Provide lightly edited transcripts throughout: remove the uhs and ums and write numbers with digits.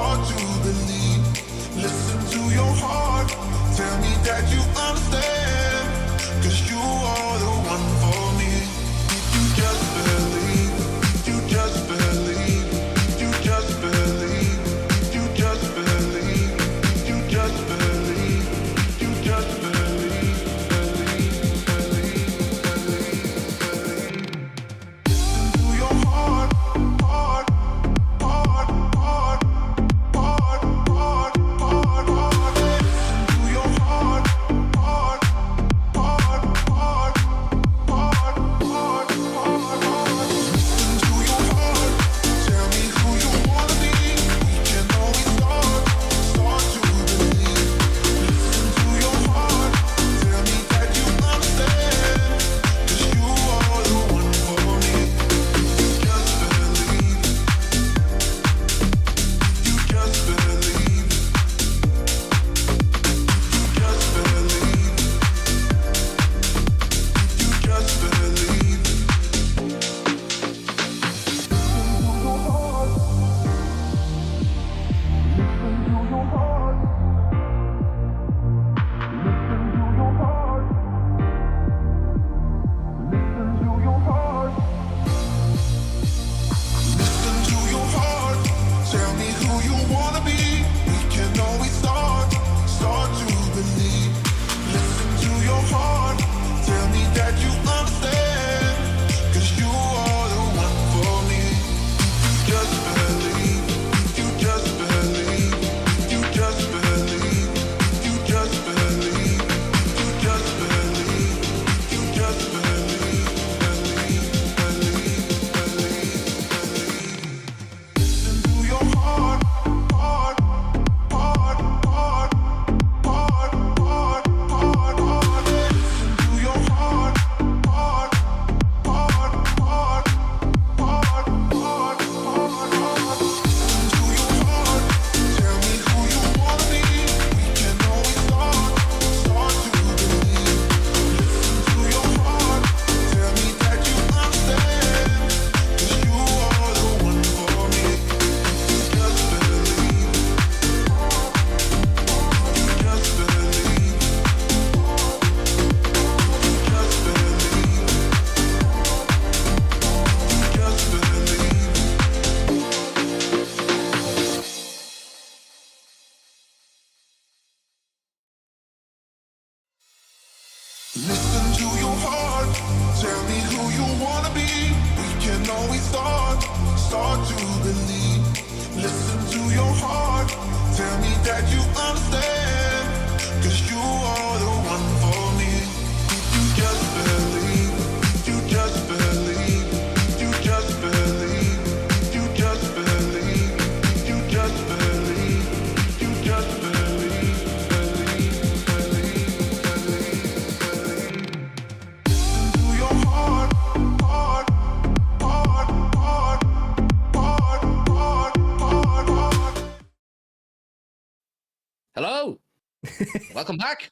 start to believe. Listen to your heart, tell me that you understand, 'cause you are the one for me. If you just believe, you just believe, you just believe, you just believe, you just believe, you just believe, believe, believe, believe, believe. Listen to your heart, heart, heart, heart, heart, heart, heart, heart. Listen to your heart, heart, heart, heart, heart, heart, heart, heart. Listen to your heart, tell me who you wanna be. We can always start to believe. Listen to your heart, tell me that you understand, 'cause you are the one for me. You just believe, you just believe, you just believe, you just believe. Listen to your heart, tell me who you wanna be. We can always start to believe. Listen to your heart, tell me that you understand, 'cause you are the one for me. You just believe, you just believe, you just believe, you just believe, you just believe, you just believe, believe, believe, believe, believe. Listen to your heart, heart, heart, heart, heart, heart, heart, heart. Listen to your heart, heart, heart, heart, heart, heart, heart, heart. Listen to your heart, tell me who you wanna be. We can always start to believe. Listen to your heart, tell me that you understand, 'cause you are the one for me. You just believe, you just believe, you just believe, you just believe. Listen to your heart, tell me who you wanna be. We can always start to believe. Listen to your heart, tell me that you understand, 'cause you are the one for me. If you just believe, you just believe, you just believe, you just believe, you just believe, you just believe, believe, believe, believe, believe. Listen to your heart, heart, heart, heart, heart, heart, heart, heart. Hello. Welcome back.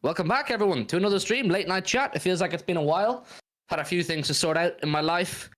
Welcome back, everyone, to another stream, late night chat. It feels like it's been a while. Had a few things to sort out in my life.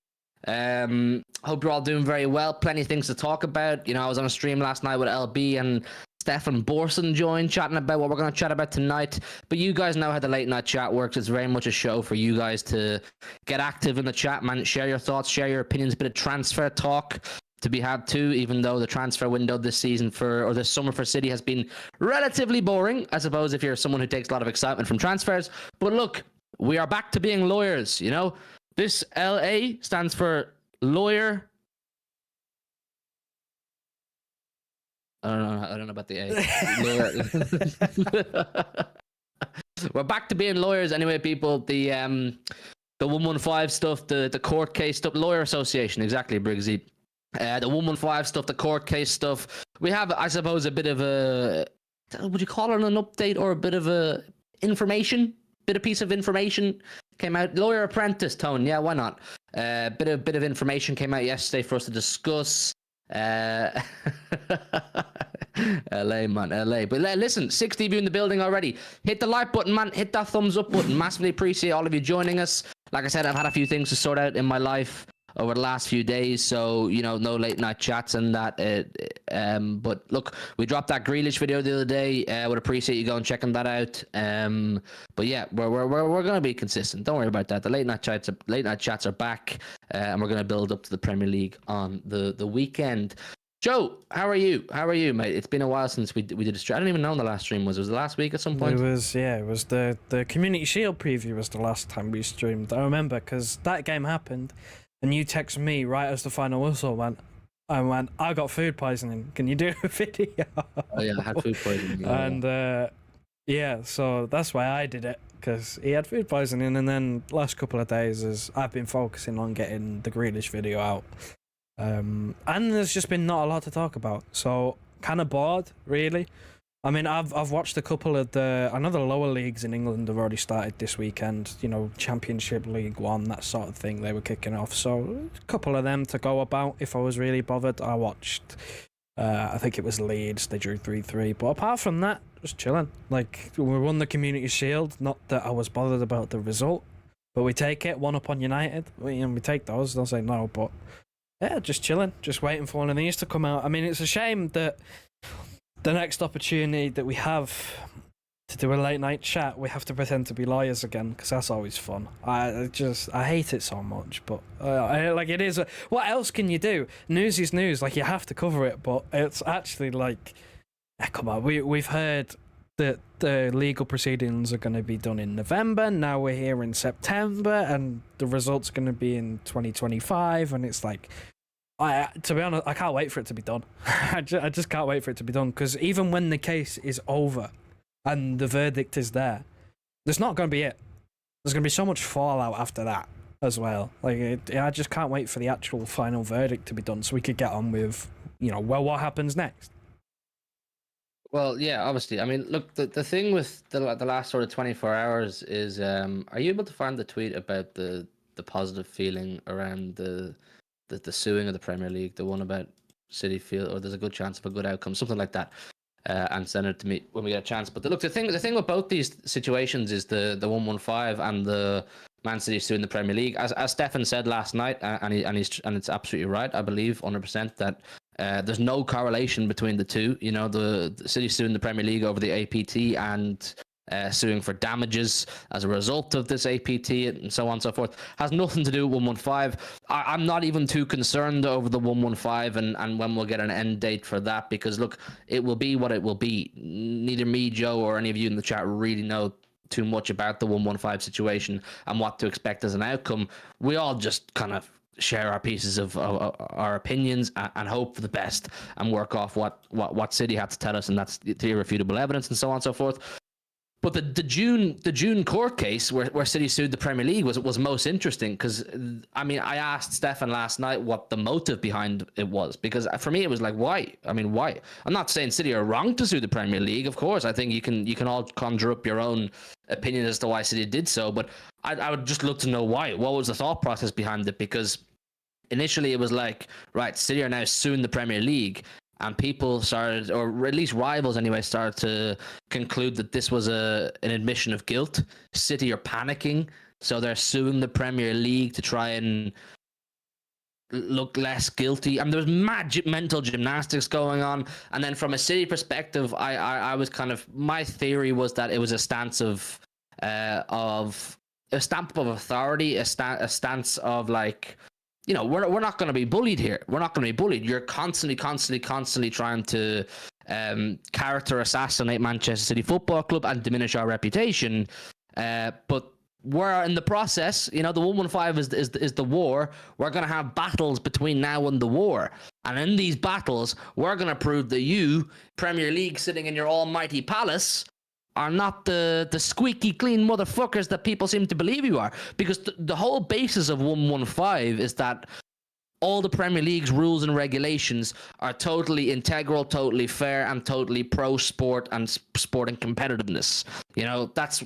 Hope you're all doing very well. Plenty of things to talk about. You know, I was on a stream last night with LB and Stefan Borson joined, chatting about what we're going to chat about tonight. But you guys know how the late night chat works. It's very much a show for you guys to get active in the chat, man. Share your thoughts, share your opinions, a bit of transfer talk to be had too, even though the transfer window this season or this summer for City has been relatively boring, I suppose, if you're someone who takes a lot of excitement from transfers. But look, we are back to being lawyers, you know? This LA stands for lawyer. I don't know about the A. We're back to being lawyers anyway, people. The 115 stuff, the court case stuff, lawyer association, exactly, Briggsy. The 115 stuff, the court case stuff. We have, I suppose, a bit of a, would you call it an update or a bit of a piece of information came out. Lawyer apprentice, Tone, yeah, why not? Bit of information came out yesterday for us to discuss. LA, man, LA. But listen, 60 of you in the building already. Hit the like button, man. Hit that thumbs up button. Massively appreciate all of you joining us. Like I said, I've had a few things to sort out in my life over the last few days, so, you know, no late night chats and that. But look, we dropped that Grealish video the other day. Would appreciate you going and checking that out. But yeah, we're gonna be consistent. Don't worry about that. The late night chats are back, and we're gonna build up to the Premier League on the weekend. Joe, how are you? How are you, mate? It's been a while since we did a stream. I don't even know when the last stream was. Was it last week at some point? It was the Community Shield preview was the last time we streamed. I remember because that game happened, and you texted me right as the final whistle went. I went, I got food poisoning. Can you do a video? Oh yeah, I had food poisoning. And yeah, so that's why I did it, because he had food poisoning. And then last couple of days, as I've been focusing on getting the Grealish video out. And there's just been not a lot to talk about, so kind of bored, really. I mean, I've watched a couple of I know the lower leagues in England have already started this weekend, you know, Championship, League One, that sort of thing, they were kicking off, so a couple of them to go about. If I was really bothered, I watched, I think it was Leeds, they drew 3-3, but apart from that, just chilling. Like, we won the Community Shield, not that I was bothered about the result, but we take it, 1-up on United, we take those, they'll say no, but yeah, just chilling, just waiting for one of these to come out. I mean, it's a shame that the next opportunity that we have to do a late night chat, we have to pretend to be lawyers again, because that's always fun. I hate it so much, but like, it is. What else can you do? News is news. Like, you have to cover it, but it's actually like, come on. We've heard that the legal proceedings are going to be done in November. Now we're here in September, and the results are going to be in 2025. And it's like, to be honest, I can't wait for it to be done. I just can't wait for it to be done, because even when the case is over and the verdict is there, there's not going to be it. There's going to be so much fallout after that as well. Like, I just can't wait for the actual final verdict to be done, so we could get on with, you know, well, what happens next. Well, yeah, obviously. I mean, look, the thing with the last sort of 24 hours is, are you able to find the tweet about the positive feeling around the suing of the Premier League, the one about City feel, or there's a good chance of a good outcome, something like that, and send it to me when we get a chance. But the thing with both these situations is the 115 and the Man City suing the Premier League. As Stefan said last night, and it's absolutely right, I believe 100% that. There's no correlation between the two. You know, the City suing the Premier League over the APT and suing for damages as a result of this APT and so on and so forth has nothing to do with 115. I'm not even too concerned over the 115 and when we'll get an end date for that, because look, it will be what it will be. Neither me, Joe, or any of you in the chat really know too much about the 115 situation and what to expect as an outcome. We all just kind of share our pieces of our opinions and hope for the best and work off what City had to tell us, and that's the irrefutable evidence and so on and so forth. But the June court case where City sued the Premier League was most interesting, because I mean, I asked Stefan last night what the motive behind it was, because for me it was like, why? I mean, why? I'm not saying City are wrong to sue the Premier League, of course. I think you can all conjure up your own opinion as to why City did so, but I would just love to know why. What was the thought process behind it? Because initially it was like, right, City are now suing the Premier League, and people started, or at least rivals anyway, started to conclude that this was an admission of guilt. City are panicking, so they're suing the Premier League to try and look less guilty. I mean, there was mental gymnastics going on. And then from a City perspective, I was kind of, my theory was that it was a stance of a stamp of authority, a stance of like, you know, we're not going to be bullied here. We're not going to be bullied. You're constantly trying to character assassinate Manchester City Football Club and diminish our reputation. But we're in the process. You know, the 115 is the war. We're going to have battles between now and the war. And in these battles, we're going to prove that you, Premier League, sitting in your almighty palace, are not the squeaky clean motherfuckers that people seem to believe you are. Because the whole basis of 115 is that all the Premier League's rules and regulations are totally integral, totally fair, and totally pro-sport and sporting competitiveness. You know, that's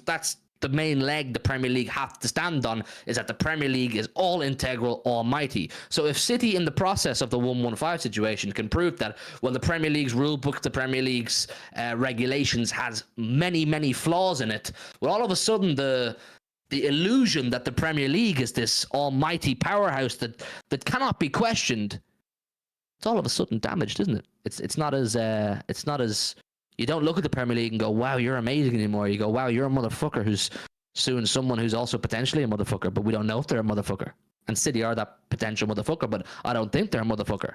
the main leg the Premier League have to stand on, is that the Premier League is all integral, almighty. So if City, in the process of the 115 situation, can prove that, well, the Premier League's rule book, the Premier League's regulations has many flaws in it, well, all of a sudden the illusion that the Premier League is this almighty powerhouse that cannot be questioned it's all of a sudden damaged, isn't it? It's not as you don't look at the Premier League and go, wow, you're amazing anymore. You go, wow, you're a motherfucker who's suing someone who's also potentially a motherfucker, but we don't know if they're a motherfucker. And City are that potential motherfucker, but I don't think they're a motherfucker.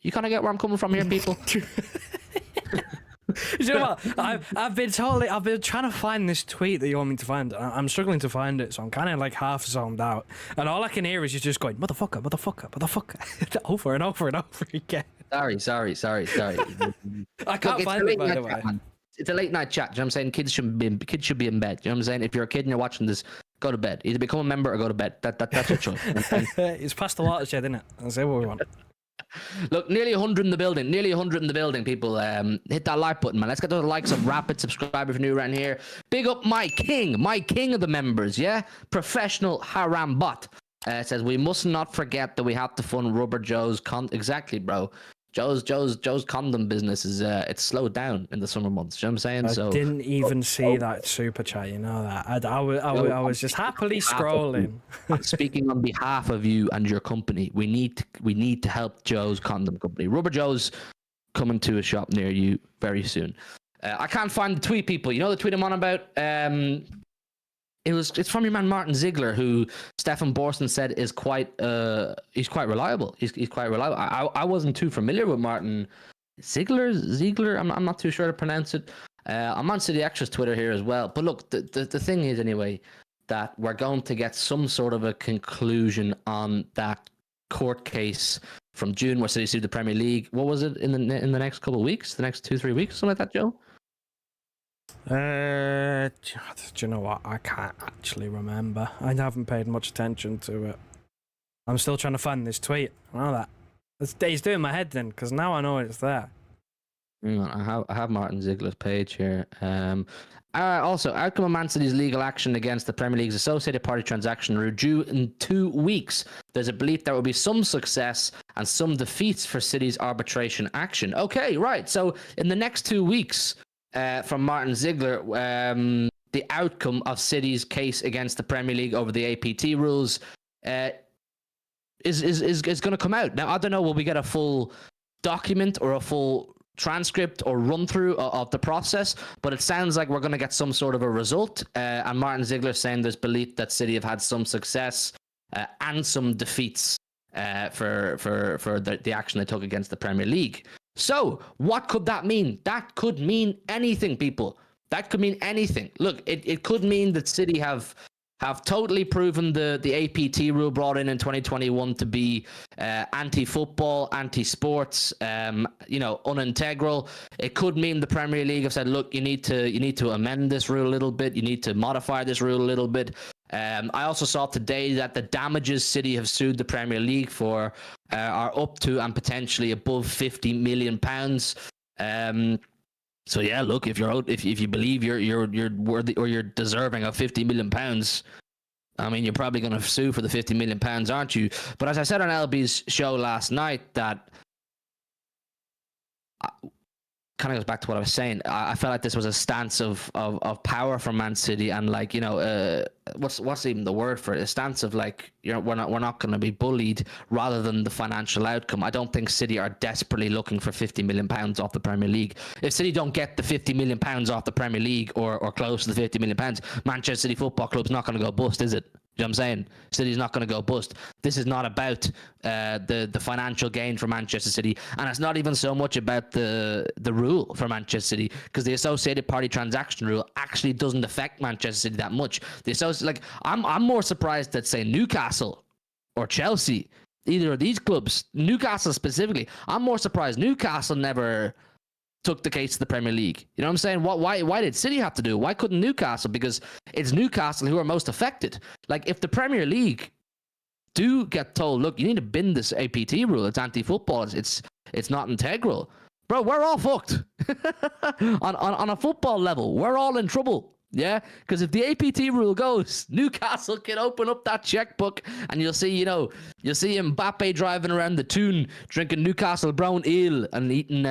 You kind of get where I'm coming from here, people? You know what? I've been trying to find this tweet that you want me to find. I'm struggling to find it, so I'm kind of like half zoned out. And all I can hear is you just going, motherfucker, motherfucker, motherfucker, over and over and over again. Sorry. I can't find it, by the way. It's a late night chat. You know what I'm saying? Kids should be in bed. You know what I'm saying? If you're a kid and you're watching this, go to bed. Either become a member or go to bed. That's your choice. It's past the watershed, isn't it? That's what we want. Look, nearly 100 in the building. Nearly 100 in the building, people. Hit that like button, man. Let's get those likes up. Rapid subscribe if you're new around here. Big up my king of the members, yeah? Professional Haram Bot. Says, we must not forget that we have to fund Rubber Joe's... Exactly, bro. Joe's condom business is it's slowed down in the summer months. You know what I'm saying? I didn't even see that super chat. You know that I was just happily scrolling. Speaking on behalf of you and your company, we need to help Joe's condom company. Rubber Joe's coming to a shop near you very soon. I can't find the tweet, people. You know the tweet I'm on about. It's from your man Martin Ziegler, who Stefan Borsten said is he's quite reliable. He's quite reliable. I wasn't too familiar with Martin Ziegler. I'm not too sure to pronounce it. I'm on City Extra's Twitter here as well. But look, the thing is anyway that we're going to get some sort of a conclusion on that court case from June where City sued the Premier League. What was it in the next couple of weeks? The next 2-3 weeks, something like that, Joe? Do you know what? I can't actually remember. I haven't paid much attention to it. I'm still trying to find this tweet. I know that. He's doing my head then, because now I know it's there. I have Martin Ziegler's page here. Also, outcome of Man City's legal action against the Premier League's associated party transaction are due in 2 weeks. There's a belief there will be some success and some defeats for City's arbitration action. Okay, right. So in the next 2 weeks... from Martin Ziegler, the outcome of City's case against the Premier League over the APT rules is going to come out. Now, I don't know, will we get a full document or a full transcript or run through of the process, but it sounds like we're going to get some sort of a result. And Martin Ziegler saying there's belief that City have had some success and some defeats for the action they took against the Premier League. So, what could that mean? That could mean anything, people. That could mean anything. Look, it could mean that City have totally proven the APT rule brought in 2021 to be anti-football, anti-sports, unintegral. It could mean the Premier League have said, look, you need to amend this rule a little bit. You need to modify this rule a little bit. I also saw today that the damages City have sued the Premier League for are up to and potentially above £50 million. So yeah, look, if you believe you're worthy or you're deserving of £50 million, I mean, you're probably going to sue for the £50 million, aren't you? But as I said on LB's show last night, that kind of goes back to what I was saying. I felt like this was a stance of power from Man City, and like, what's even the word for it? A stance of like, we're not going to be bullied, rather than the financial outcome. I don't think City are desperately looking for £50 million off the Premier League. If City don't get the £50 million off the Premier League or close to the £50 million, Manchester City Football Club's not going to go bust, is it? You know what I'm saying? City's not going to go bust. This is not about the financial gain for Manchester City, and it's not even so much about the rule for Manchester City, because the associated party transaction rule actually doesn't affect Manchester City that much. I'm more surprised that, say, Newcastle or Chelsea, either of these clubs, Newcastle specifically, I'm more surprised Newcastle never took the case to the Premier League. You know what I'm saying? Why did City have to do it? Why couldn't Newcastle? Because it's Newcastle who are most affected. Like, if the Premier League do get told, look, you need to bin this APT rule, it's anti-football, it's not integral, bro, we're all fucked. on a football level, we're all in trouble. Yeah, because if the APT rule goes, Newcastle can open up that checkbook, and you'll see Mbappe driving around the Toon, drinking Newcastle brown ale and eating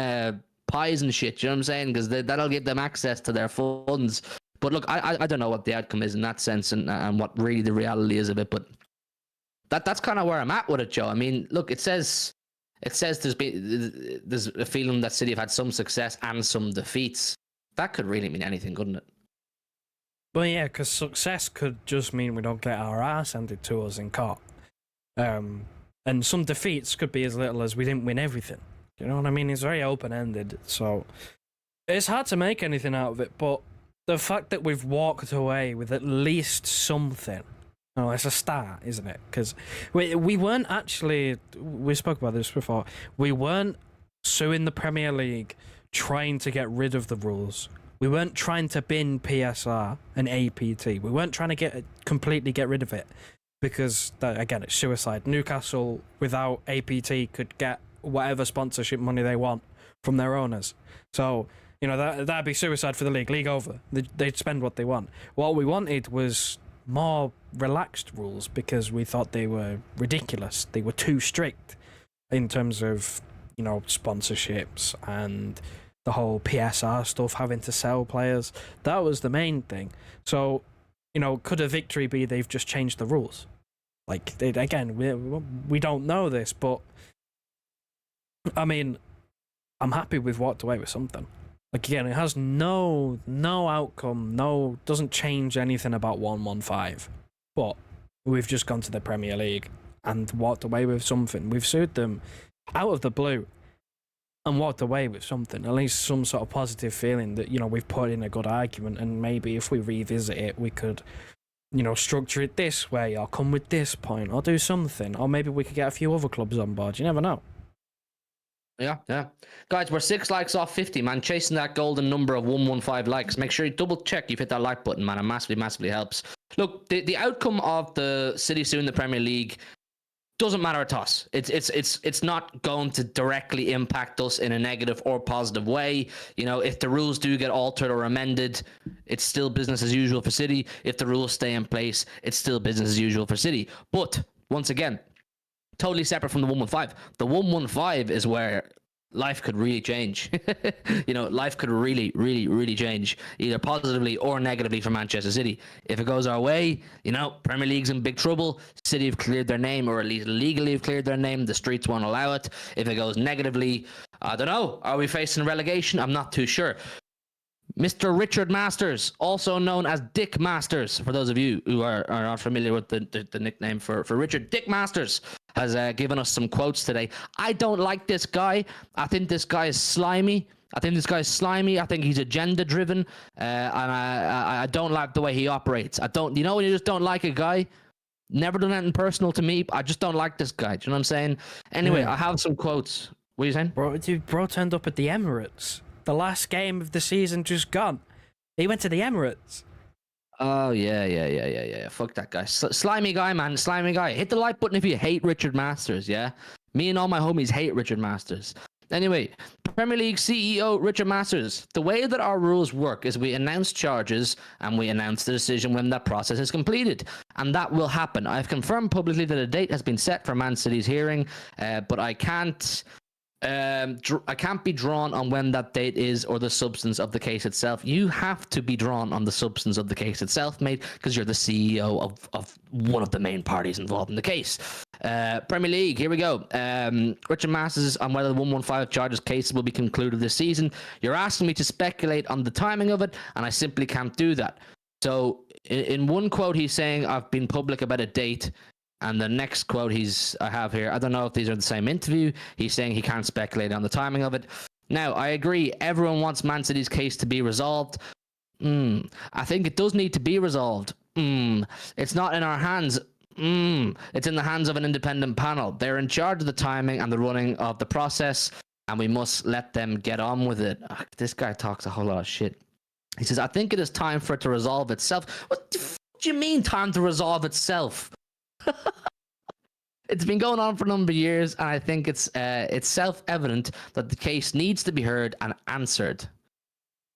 pies and shit. You know what I'm saying? Because that'll give them access to their funds. But look, I don't know what the outcome is in that sense, and what really the reality is of it. But that's kind of where I'm at with it, Joe. I mean, look, it says It says there's a feeling that City have had some success and some defeats. That could really mean anything, couldn't it? Well, yeah, because success could just mean we don't get our ass handed to us in court. And some defeats could be as little as we didn't win everything. You know what I mean? It's very open-ended, so it's hard to make anything out of it, but the fact that we've walked away with at least something, oh, it's a start, isn't it? Because we weren't actually, we spoke about this before, we weren't suing the Premier League trying to get rid of the rules. We weren't trying to bin PSR and APT. We weren't trying to completely get rid of it because, again, it's suicide. Newcastle, without APT, could get whatever sponsorship money they want from their owners. So, you know, that'd be suicide for the league. League over. They'd spend what they want. What we wanted was more relaxed rules because we thought they were ridiculous. They were too strict in terms of, you know, sponsorships and the whole PSR stuff, having to sell players. That was the main thing. So, you know, could a victory be they've just changed the rules? Like, again, we don't know this, but I mean, I'm happy we've walked away with something. Like, again, it has no outcome, doesn't change anything about 115. But we've just gone to the Premier League and walked away with something. We've sued them out of the blue and walked away with something, at least some sort of positive feeling that, you know, we've put in a good argument, and maybe if we revisit it, we could, you know, structure it this way, or come with this point, or do something, or maybe we could get a few other clubs on board. You never know. Yeah. Guys, we're 6 likes off 50, man. Chasing that golden number of 115 likes. Make sure you double check you've hit that like button, man. It massively helps. Look, the outcome of the City suing the Premier League doesn't matter to us. It's not going to directly impact us in a negative or positive way. You know, if the rules do get altered or amended, it's still business as usual for City. If the rules stay in place, it's still business as usual for City. But once again, totally separate from the 115. The 115 is where life could really change. You know, life could really change, either positively or negatively for Manchester City. If it goes our way, you know, Premier League's in big trouble. City have cleared their name, or at least legally have cleared their name. The streets won't allow it. If it goes negatively, I don't know. Are we facing relegation? I'm not too sure. Mr. Richard Masters, also known as Dick Masters, for those of you who are not familiar with the nickname for Richard, Dick Masters has given us some quotes today. I don't like this guy. I think this guy is slimy. I think he's agenda-driven, and I don't like the way he operates. You know when you just don't like a guy? Never done anything personal to me. I just don't like this guy. Do you know what I'm saying? Anyway, I have some quotes. What are you saying? Bro turned up at the Emirates. The last game of the season just gone. He went to the Emirates. Oh, yeah. Fuck that guy. Slimy guy, man. Slimy guy. Hit the like button if you hate Richard Masters, yeah? Me and all my homies hate Richard Masters. Anyway, Premier League CEO Richard Masters. The way that our rules work is we announce charges and we announce the decision when that process is completed. And that will happen. I've confirmed publicly that a date has been set for Man City's hearing, but I can't be drawn on when that date is or the substance of the case itself. You have to be drawn on the substance of the case itself, mate, because you're the CEO of one of the main parties involved in the case. Premier League, here we go. Richard Masters on whether the 115 charges cases will be concluded this season. You're asking me to speculate on the timing of it, and I simply can't do that. So in one quote, he's saying, I've been public about a date. And the next quote I have here, I don't know if these are the same interview. He's saying he can't speculate on the timing of it. Now, I agree. Everyone wants Man City's case to be resolved. I think it does need to be resolved. It's not in our hands. It's in the hands of an independent panel. They're in charge of the timing and the running of the process, and we must let them get on with it. This guy talks a whole lot of shit. He says, I think it is time for it to resolve itself. What the do you mean time to resolve itself? It's been going on for a number of years, and I think it's self-evident that the case needs to be heard and answered.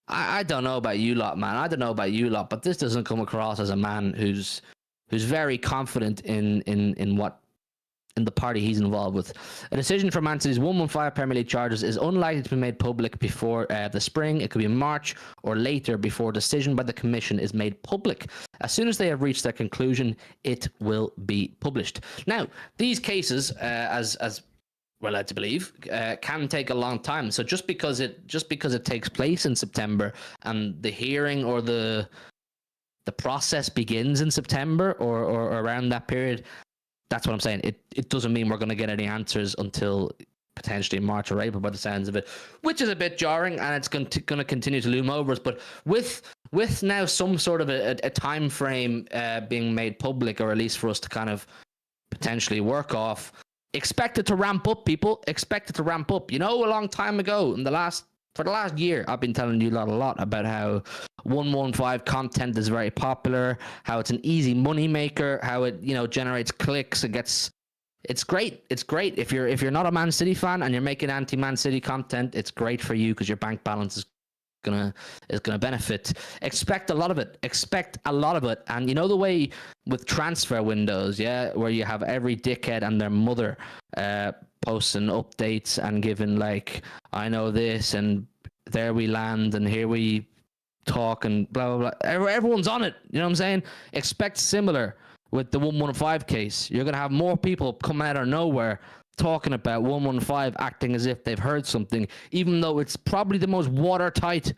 I don't know about you lot, man. I don't know about you lot, but this doesn't come across as a man who's very confident in the party he's involved with. A decision for Man City's 115 Premier League charges is unlikely to be made public before the spring. It could be March or later before a decision by the Commission is made public. As soon as they have reached their conclusion, it will be published. Now, these cases, as we're led to believe, can take a long time. So just because it takes place in September and the hearing or the process begins in September or around that period, that's what I'm saying. It doesn't mean we're going to get any answers until potentially March or April by the sounds of it, which is a bit jarring, and it's going to continue to loom over us. But with now some sort of a time frame being made public, or at least for us to kind of potentially work off, expect it to ramp up, people. Expect it to ramp up. You know, a long time ago, for the last year, I've been telling you a lot about how 115 content is very popular, how it's an easy money maker, how it, you know, generates clicks. It's great. It's great. If you're not a Man City fan and you're making anti-Man City content, it's great for you because your bank balance is gonna benefit. Expect a lot of it. And you know the way with transfer windows, yeah, where you have every dickhead and their mother posting updates and giving like, I know this and there we land and here we talk and blah blah blah. Everyone's on it. You know what I'm saying? Expect similar with the 115 case. You're gonna have more people coming out of nowhere talking about 115 acting as if they've heard something, even though it's probably the most watertight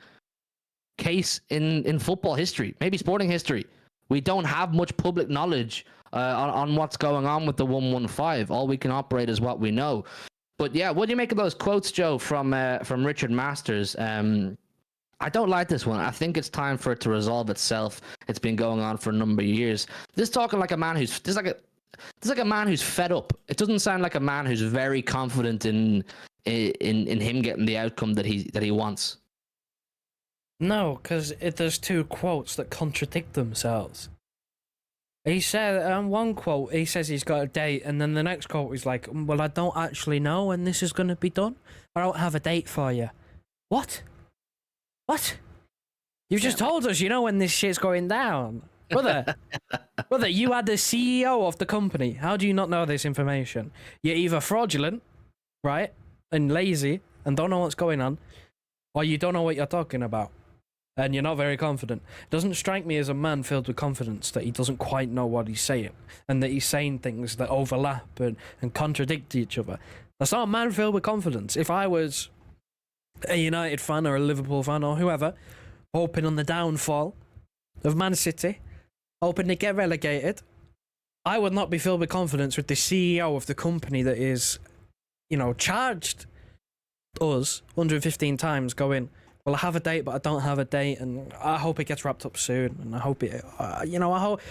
case in football history, maybe sporting history. We don't have much public knowledge on what's going on with the 115. All we can operate is what we know. But yeah, what do you make of those quotes, Joe, from Richard Masters? I don't like this one. I think it's time for it to resolve itself. It's been going on for a number of years. This talking like a man who's like a man who's fed up. It doesn't sound like a man who's very confident in him getting the outcome that he wants. No, because there's two quotes that contradict themselves. He said, one quote, he says he's got a date, and then the next quote is like, well, I don't actually know when this is going to be done. I don't have a date for you. What? You've just told us you know when this shit's going down. Brother, you are the CEO of the company. How do you not know this information? You're either fraudulent, right, and lazy, and don't know what's going on, or you don't know what you're talking about, and you're not very confident. It doesn't strike me as a man filled with confidence that he doesn't quite know what he's saying, and that he's saying things that overlap and contradict each other. That's not a man filled with confidence. If I was a United fan or a Liverpool fan or whoever, hoping on the downfall of Man City, hoping to get relegated, I would not be filled with confidence with the CEO of the company that is, you know, charged us 115 times going, well, I have a date, but I don't have a date, and I hope it gets wrapped up soon, and I hope it, I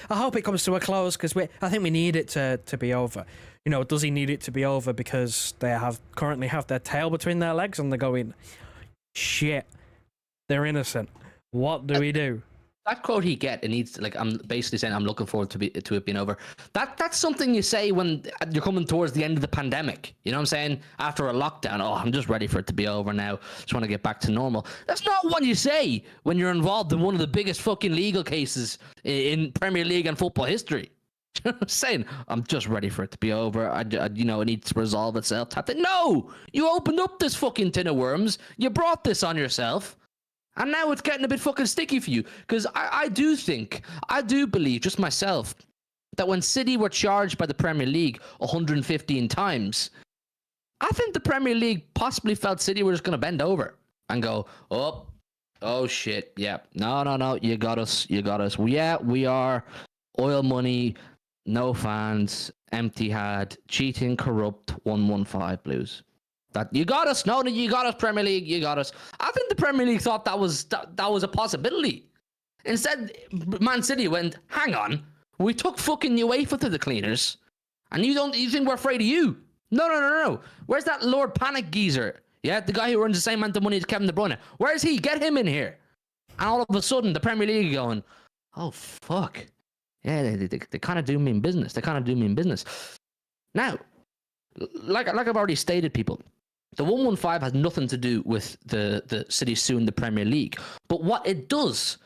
hope it comes to a close, because I think we need it to be over. You know, does he need it to be over because they currently have their tail between their legs and they're going, shit, they're innocent. What do we do? That quote he get, it needs, like, I'm basically saying I'm looking forward to it being over. That's something you say when you're coming towards the end of the pandemic. You know what I'm saying? After a lockdown, oh, I'm just ready for it to be over now. Just want to get back to normal. That's not what you say when you're involved in one of the biggest fucking legal cases in Premier League and football history. You know what I'm saying? I'm just ready for it to be over. It needs to resolve itself. No! You opened up this fucking tin of worms. You brought this on yourself. And now it's getting a bit fucking sticky for you. Because I do believe, just myself, that when City were charged by the Premier League 115 times, I think the Premier League possibly felt City were just going to bend over and go, oh shit, yeah. No, you got us. Yeah, we are oil money, no fans, empty had, cheating, corrupt, 115 Blues. That you got us. No, you got us, Premier League. You got us. I think the Premier League thought that was a possibility. Instead, Man City went, hang on, we took fucking UEFA to the cleaners, and you think we're afraid of you? No. Where's that Lord Panic geezer? Yeah, the guy who earns the same amount of money as Kevin De Bruyne. Where's he? Get him in here. And all of a sudden, the Premier League are going, oh fuck, yeah, they kind of do mean business. Now, like I've already stated, people. The 115 has nothing to do with the City suing the Premier League. But what it does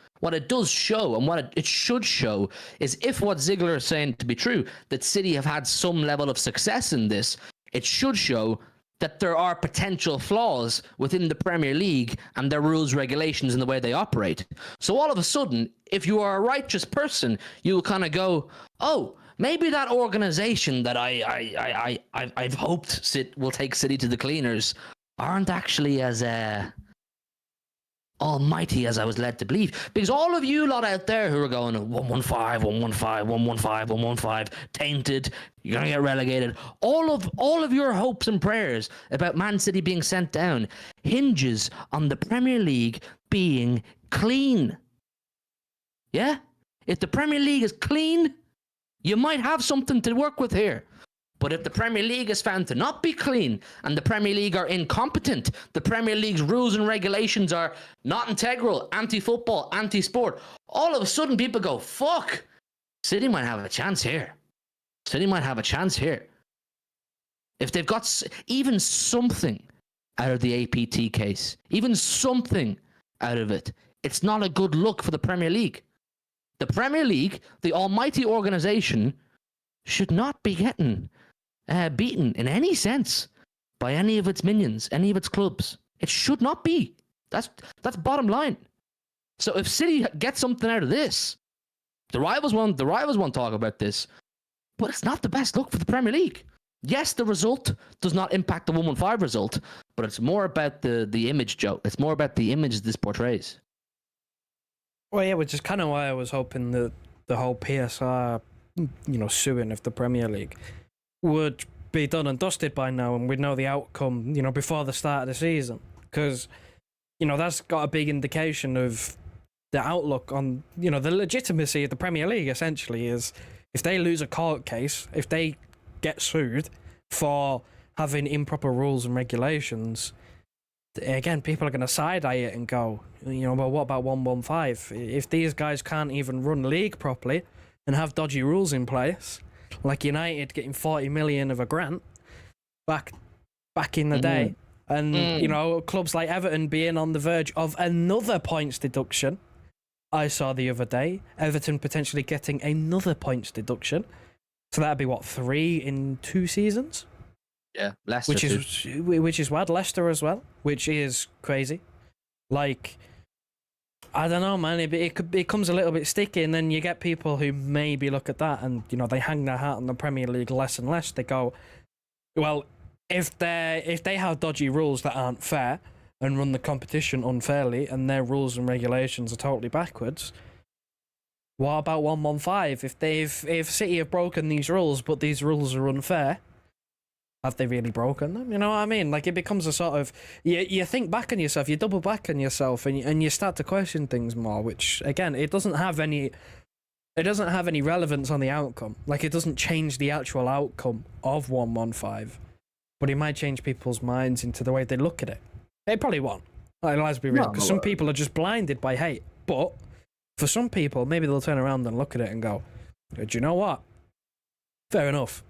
show, and what it should show, is if what Ziegler is saying to be true, that City have had some level of success in this, it should show that there are potential flaws within the Premier League and their rules, regulations, and the way they operate. So all of a sudden, if you are a righteous person, you will kind of go, oh, maybe that organization that I've hoped will take City to the cleaners aren't actually as almighty as I was led to believe. Because all of you lot out there who are going 115, 115, 115, 115, tainted, you're gonna get relegated. All of your hopes and prayers about Man City being sent down hinges on the Premier League being clean. Yeah? If the Premier League is clean, you might have something to work with here. But if the Premier League is found to not be clean and the Premier League are incompetent, the Premier League's rules and regulations are not integral, anti-football, anti-sport, all of a sudden people go, fuck, City might have a chance here. City might have a chance here. If they've got even something out of the APT case, even something out of it, it's not a good look for the Premier League. The Premier League, the almighty organisation, should not be getting beaten in any sense by any of its minions, any of its clubs. It should not be. That's bottom line. So if City gets something out of this, the rivals won't talk about this, but it's not the best look for the Premier League. Yes, the result does not impact the 115 result, but it's more about the image, Joe. It's more about the image this portrays. Well, yeah, which is kind of why I was hoping that the whole PSR, suing of the Premier League would be done and dusted by now, and we'd know the outcome, before the start of the season. Because, that's got a big indication of the outlook on, the legitimacy of the Premier League, essentially, is if they lose a court case, if they get sued for having improper rules and regulations, again, people are going to side-eye it and go, well, what about 115? If these guys can't even run league properly and have dodgy rules in place, like United getting 40 million of a grant back in the day, and clubs like Everton being on the verge of another points deduction. I saw the other day Everton potentially getting another points deduction, so that'd be what, 3 in 2 seasons? Yeah, Leicester, which is bad. Leicester as well, which is crazy. Like, I don't know, man. It becomes a little bit sticky, and then you get people who maybe look at that and they hang their hat on the Premier League less and less. They go, well, if they have dodgy rules that aren't fair and run the competition unfairly, and their rules and regulations are totally backwards, what about 115? If City have broken these rules, but these rules are unfair, have they really broken them? You know what I mean? Like, it becomes a sort of, you think back on yourself, you double back on yourself, and you start to question things more, which, again, it doesn't have any relevance on the outcome. Like, it doesn't change the actual outcome of 115, but it might change people's minds into the way they look at it. It probably won't. Like, let's be real, because some people are just blinded by hate, but for some people, maybe they'll turn around and look at it and go, do you know what? Fair enough.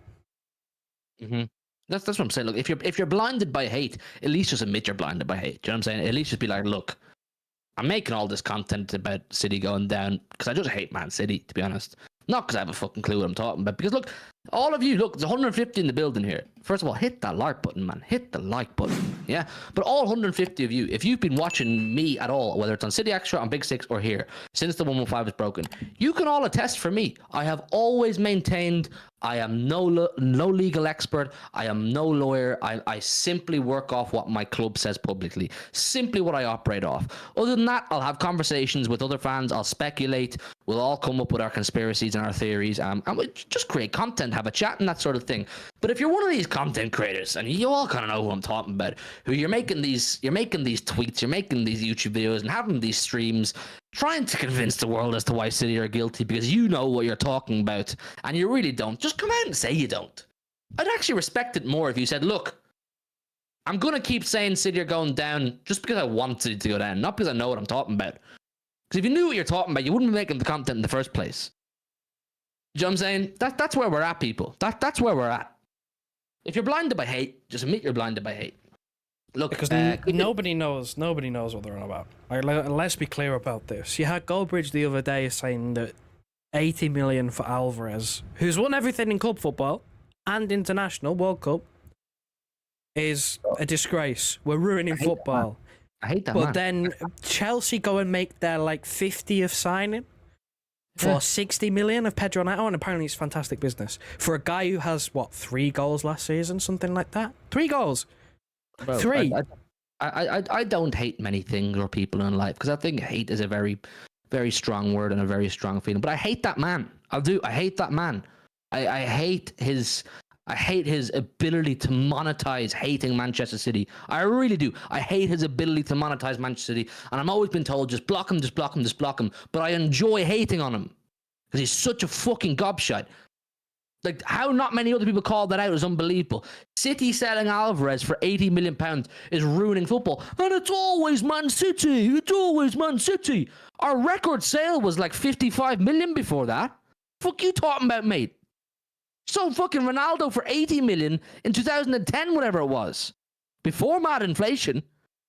Mm-hmm. That's what I'm saying. Look, if you're blinded by hate, at least just admit you're blinded by hate. Do you know what I'm saying? At least just be like, look, I'm making all this content about City going down because I just hate Man City, to be honest. Not because I have a fucking clue what I'm talking about. Because look, all of you, there's 150 in the building here. First of all, hit that like button, man. Hit the like button. Yeah? But all 150 of you, if you've been watching me at all, whether it's on City Extra, on Big Six, or here, since the 115 was broken, you can all attest for me. I have always maintained I am no legal expert. I am no lawyer. I simply work off what my club says publicly. Simply what I operate off. Other than that, I'll have conversations with other fans. I'll speculate. We'll all come up with our conspiracies and our theories. And we'll just create content, have a chat and that sort of thing. But if you're one of these content creators, and you all kind of know who I'm talking about, who you're making these tweets, you're making these YouTube videos and having these streams, trying to convince the world as to why City are guilty because you know what you're talking about and you really don't, just come out and say you don't. I'd actually respect it more if you said, look, I'm going to keep saying City are going down just because I want City to go down, not because I know what I'm talking about. Because if you knew what you're talking about, you wouldn't be making the content in the first place. Do you know what I'm saying? That's where we're at, people. That's where we're at. If you're blinded by hate, just admit you're blinded by hate. Look, because nobody knows what they're on about. Let's be clear about this. You had Goldbridge the other day saying that 80 million for Alvarez, who's won everything in club football and international World Cup, is a disgrace. We're ruining football. I hate that. But then Chelsea go and make their 50th signing, for 60 million of Pedro Neto, and apparently it's fantastic business for a guy who has 3 goals last season, something like that. 3 goals. Bro, 3. I don't hate many things or people in life because I think hate is a very, very strong word and a very strong feeling. But I hate that man. I hate that man. I hate his ability to monetize hating Manchester City. I really do. I hate his ability to monetize Manchester City. And I'm always been told, just block him, just block him, just block him. But I enjoy hating on him because he's such a fucking gobshite. Like, how not many other people called that out is unbelievable. City selling Alvarez for £80 million is ruining football. And it's always Man City. It's always Man City. Our record sale was like 55 million before that. Fuck you talking about, mate? Sold fucking Ronaldo for 80 million in 2010, whatever it was. Before mad inflation.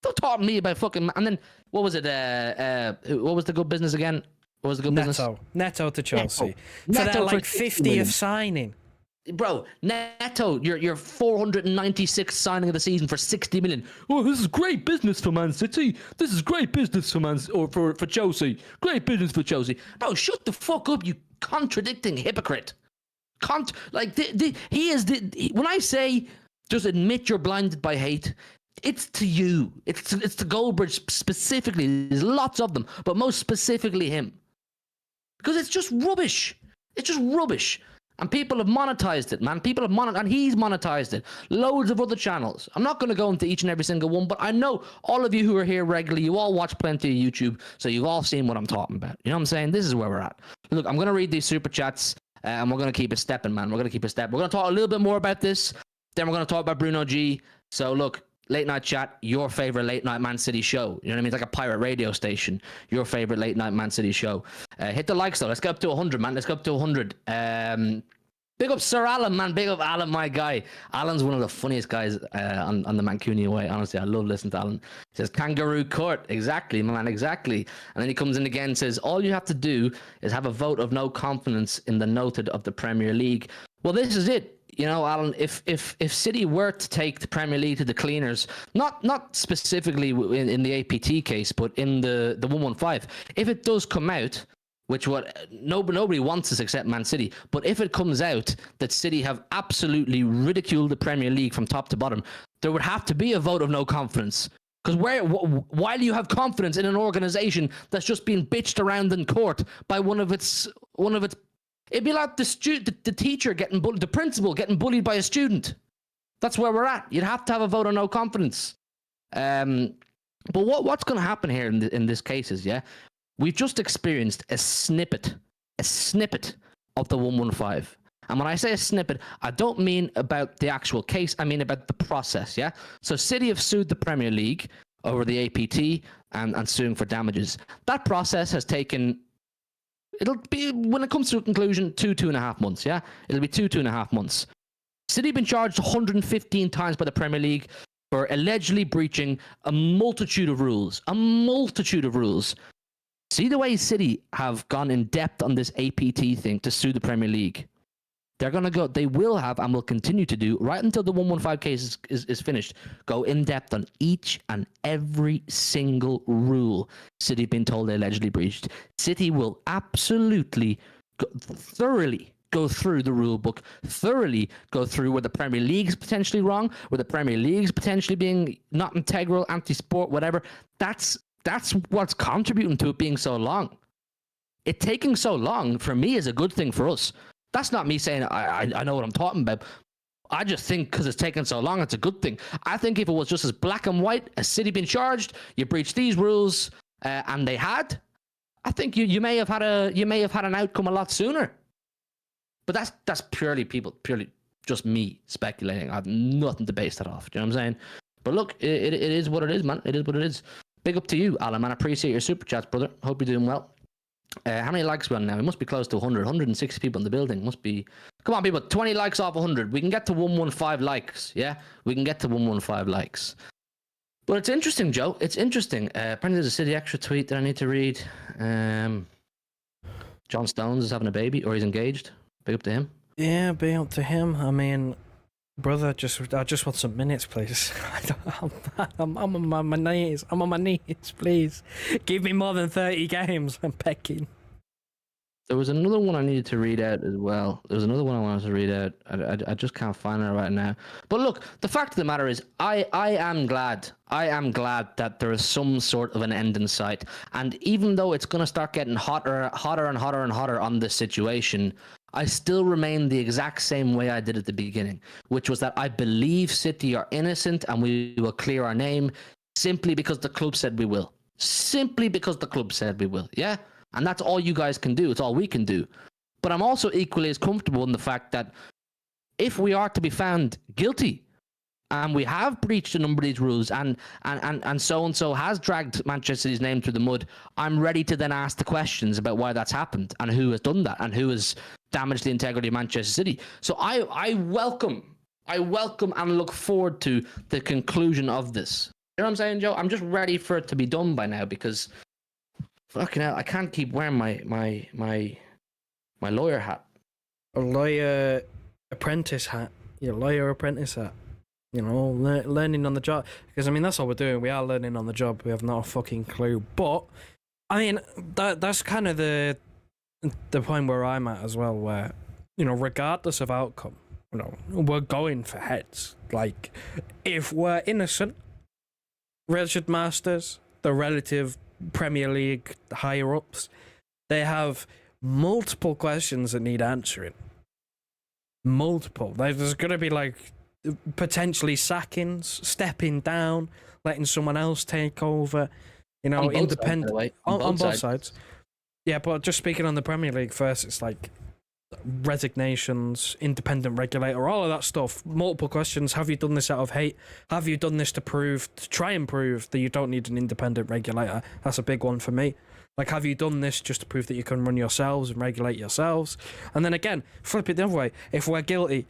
Don't talk to me about fucking... And then, what was it? What was the good business again? What was the good business? Neto to Chelsea. Neto. For Neto their, for 50th signing. Bro, Neto, your 496th signing of the season for 60 million. Oh, this is great business for Man City. This is great business for for Chelsea. Great business for Chelsea. Bro, shut the fuck up, you contradicting hypocrite. When I say just admit you're blinded by hate, it's to you. It's to Goldbridge specifically. There's lots of them, but most specifically him. Because it's just rubbish. It's just rubbish. And people have monetized it, man. People have and he's monetized it. Loads of other channels. I'm not going to go into each and every single one, but I know all of you who are here regularly, you all watch plenty of YouTube, so you've all seen what I'm talking about. You know what I'm saying? This is where we're at. Look, I'm going to read these super chats, and we're going to keep it stepping, man. We're going to keep it stepping. We're going to talk a little bit more about this. Then we're going to talk about Bruno G. So, look, late night chat, your favorite late night Man City show. You know what I mean? It's like a pirate radio station. Your favorite late night Man City show. Hit the likes though. Let's get up to 100, man. Let's go up to 100. Big up Sir Alan, man. Big up Alan, my guy. Alan's one of the funniest guys on the Mancunian way. Honestly, I love listening to Alan. He says, Kangaroo Court. Exactly, man. Exactly. And then he comes in again and says, all you have to do is have a vote of no confidence in the noted of the Premier League. Well, this is it. You know, Alan, if City were to take the Premier League to the cleaners, not specifically in the APT case, but in the 115, if it does come out, which nobody wants this except Man City, but if it comes out that City have absolutely ridiculed the Premier League from top to bottom, there would have to be a vote of no confidence. Because why do you have confidence in an organization that's just been bitched around in court by one of its? It'd be like the teacher getting bullied, the principal getting bullied by a student. That's where we're at. You'd have to have a vote of no confidence. But what's going to happen here in this case is, we've just experienced a snippet of the 115. And when I say a snippet, I don't mean about the actual case. I mean about the process, So City have sued the Premier League over the APT and suing for damages. That process has taken... It'll be, when it comes to a conclusion, 2.5 months, It'll be 2.5 months. City have been charged 115 times by the Premier League for allegedly breaching a multitude of rules. See the way City have gone in depth on this APT thing to sue the Premier League. They will have and will continue to do, right until the 115 case is finished, go in depth on each and every single rule City have been told they allegedly breached. City will absolutely thoroughly go through the rule book, thoroughly go through where the Premier League's potentially wrong, where the Premier League's potentially being not integral, anti-sport, whatever. That's what's contributing to it being so long. It taking so long, for me, is a good thing for us. That's not me saying I know what I'm talking about. I just think because it's taken so long, it's a good thing. I think if it was just as black and white, as City being charged, you breached these rules, and they had, I think you may have had an outcome a lot sooner. But that's purely just me speculating. I have nothing to base that off. Do you know what I'm saying? But look, it is what it is, man. It is what it is. Big up to you, Alan, man. I appreciate your super chats, brother. Hope you're doing well. How many likes are we on now? We must be close to 100. 160 people in the building. Must be... Come on, people. 20 likes off 100. We can get to 115 likes. We can get to 115 likes. But it's interesting, Joe. It's interesting. Apparently there's a City Extra tweet that I need to read. John Stones is having a baby, or he's engaged. Big up to him. Yeah, big up to him. I mean, brother, I just want some minutes, please. I'm on my knees. I'm on my knees, please. Give me more than 30 games. I'm begging. There was another one I needed to read out as well. There was another one I wanted to read out. I just can't find it right now. But look, the fact of the matter is, I am glad. I am glad that there is some sort of an end in sight. And even though it's going to start getting hotter and hotter and hotter on this situation, I still remain the exact same way I did at the beginning, which was that I believe City are innocent and we will clear our name simply because the club said we will. Simply because the club said we will. Yeah? And that's all you guys can do. It's all we can do. But I'm also equally as comfortable in the fact that if we are to be found guilty and we have breached a number of these rules and so has dragged Manchester City's name through the mud, I'm ready to then ask the questions about why that's happened and who has done that and who has damaged the integrity of Manchester City. So I welcome and look forward to the conclusion of this. You know what I'm saying, Joe? I'm just ready for it to be done by now because fucking hell, I can't keep wearing my lawyer hat. A lawyer apprentice hat. Your lawyer apprentice hat. You know, learning on the job. Because, I mean, that's all we're doing. We are learning on the job. We have not a fucking clue. But, I mean, that's kind of the point where I'm at as well, where, you know, regardless of outcome, you know, we're going for heads. Like, if we're innocent, Richard Masters, the relative Premier League higher-ups, they have multiple questions that need answering. Multiple. There's going to be, like, potentially sackings, stepping down, letting someone else take over, you know, independent... On both sides. Yeah, but just speaking on the Premier League first, it's like resignations, independent regulator, all of that stuff. Multiple questions. Have you done this out of hate? Have you done this to try and prove that you don't need an independent regulator? That's a big one for me. Like, have you done this just to prove that you can run yourselves and regulate yourselves? And then again, flip it the other way. If we're guilty,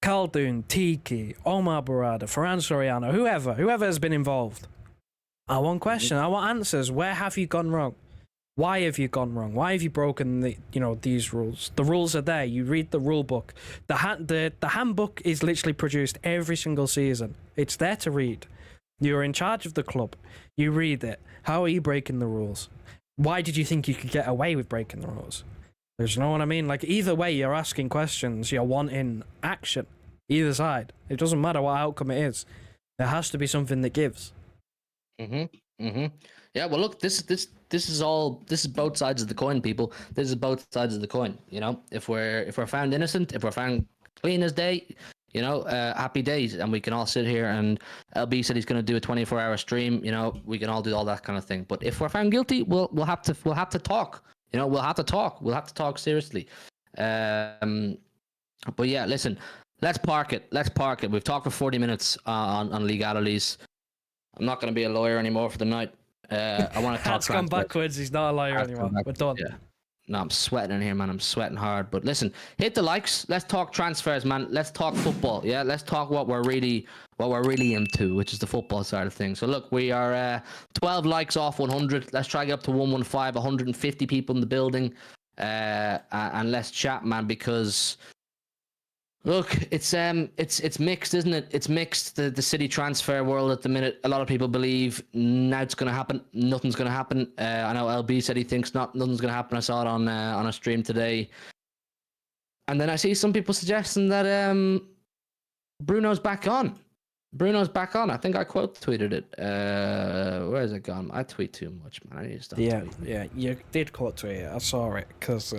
Khaldoon, Tiki, Omar Barada, Ferran Soriano, whoever has been involved, I want questions. I want answers. Where have you gone wrong? Why have you gone wrong? Why have you broken these rules? The rules are there. You read the rule book. The handbook is literally produced every single season. It's there to read. You're in charge of the club. You read it. How are you breaking the rules? Why did you think you could get away with breaking the rules? There's, you know what I mean? Like, either way, you're asking questions. You're wanting action. Either side. It doesn't matter what outcome it is. There has to be something that gives. Yeah, well, look, this is both sides of the coin, people. This is both sides of the coin. You know, if we're found innocent, if we're found clean as day, you know, happy days, and we can all sit here. And LB said he's going to do a 24-hour stream. You know, we can all do all that kind of thing. But if we're found guilty, we'll have to talk. You know, we'll have to talk. We'll have to talk seriously. But yeah, listen, let's park it. We've talked for 40 minutes on legalities. I'm not going to be a lawyer anymore for the night. I want to talk. That's gone backwards. He's not a lawyer anymore. We're done. Yeah. No, I'm sweating in here, man. I'm sweating hard. But listen, hit the likes. Let's talk transfers, man. Let's talk football. Yeah, let's talk what we're really into, which is the football side of things. So look, we are 12 likes off 100. Let's try to get up to 115, 150 people in the building, and let's chat, man. Because look, it's mixed, isn't it? It's mixed. The City transfer world at the minute. A lot of people believe now it's going to happen. Nothing's going to happen. I know LB said he thinks nothing's going to happen. I saw it on a stream today. And then I see some people suggesting that Bruno's back on. I think I quote tweeted it. Where is it gone? I tweet too much, man. I need to stop. Yeah, you did quote tweet it. I saw it because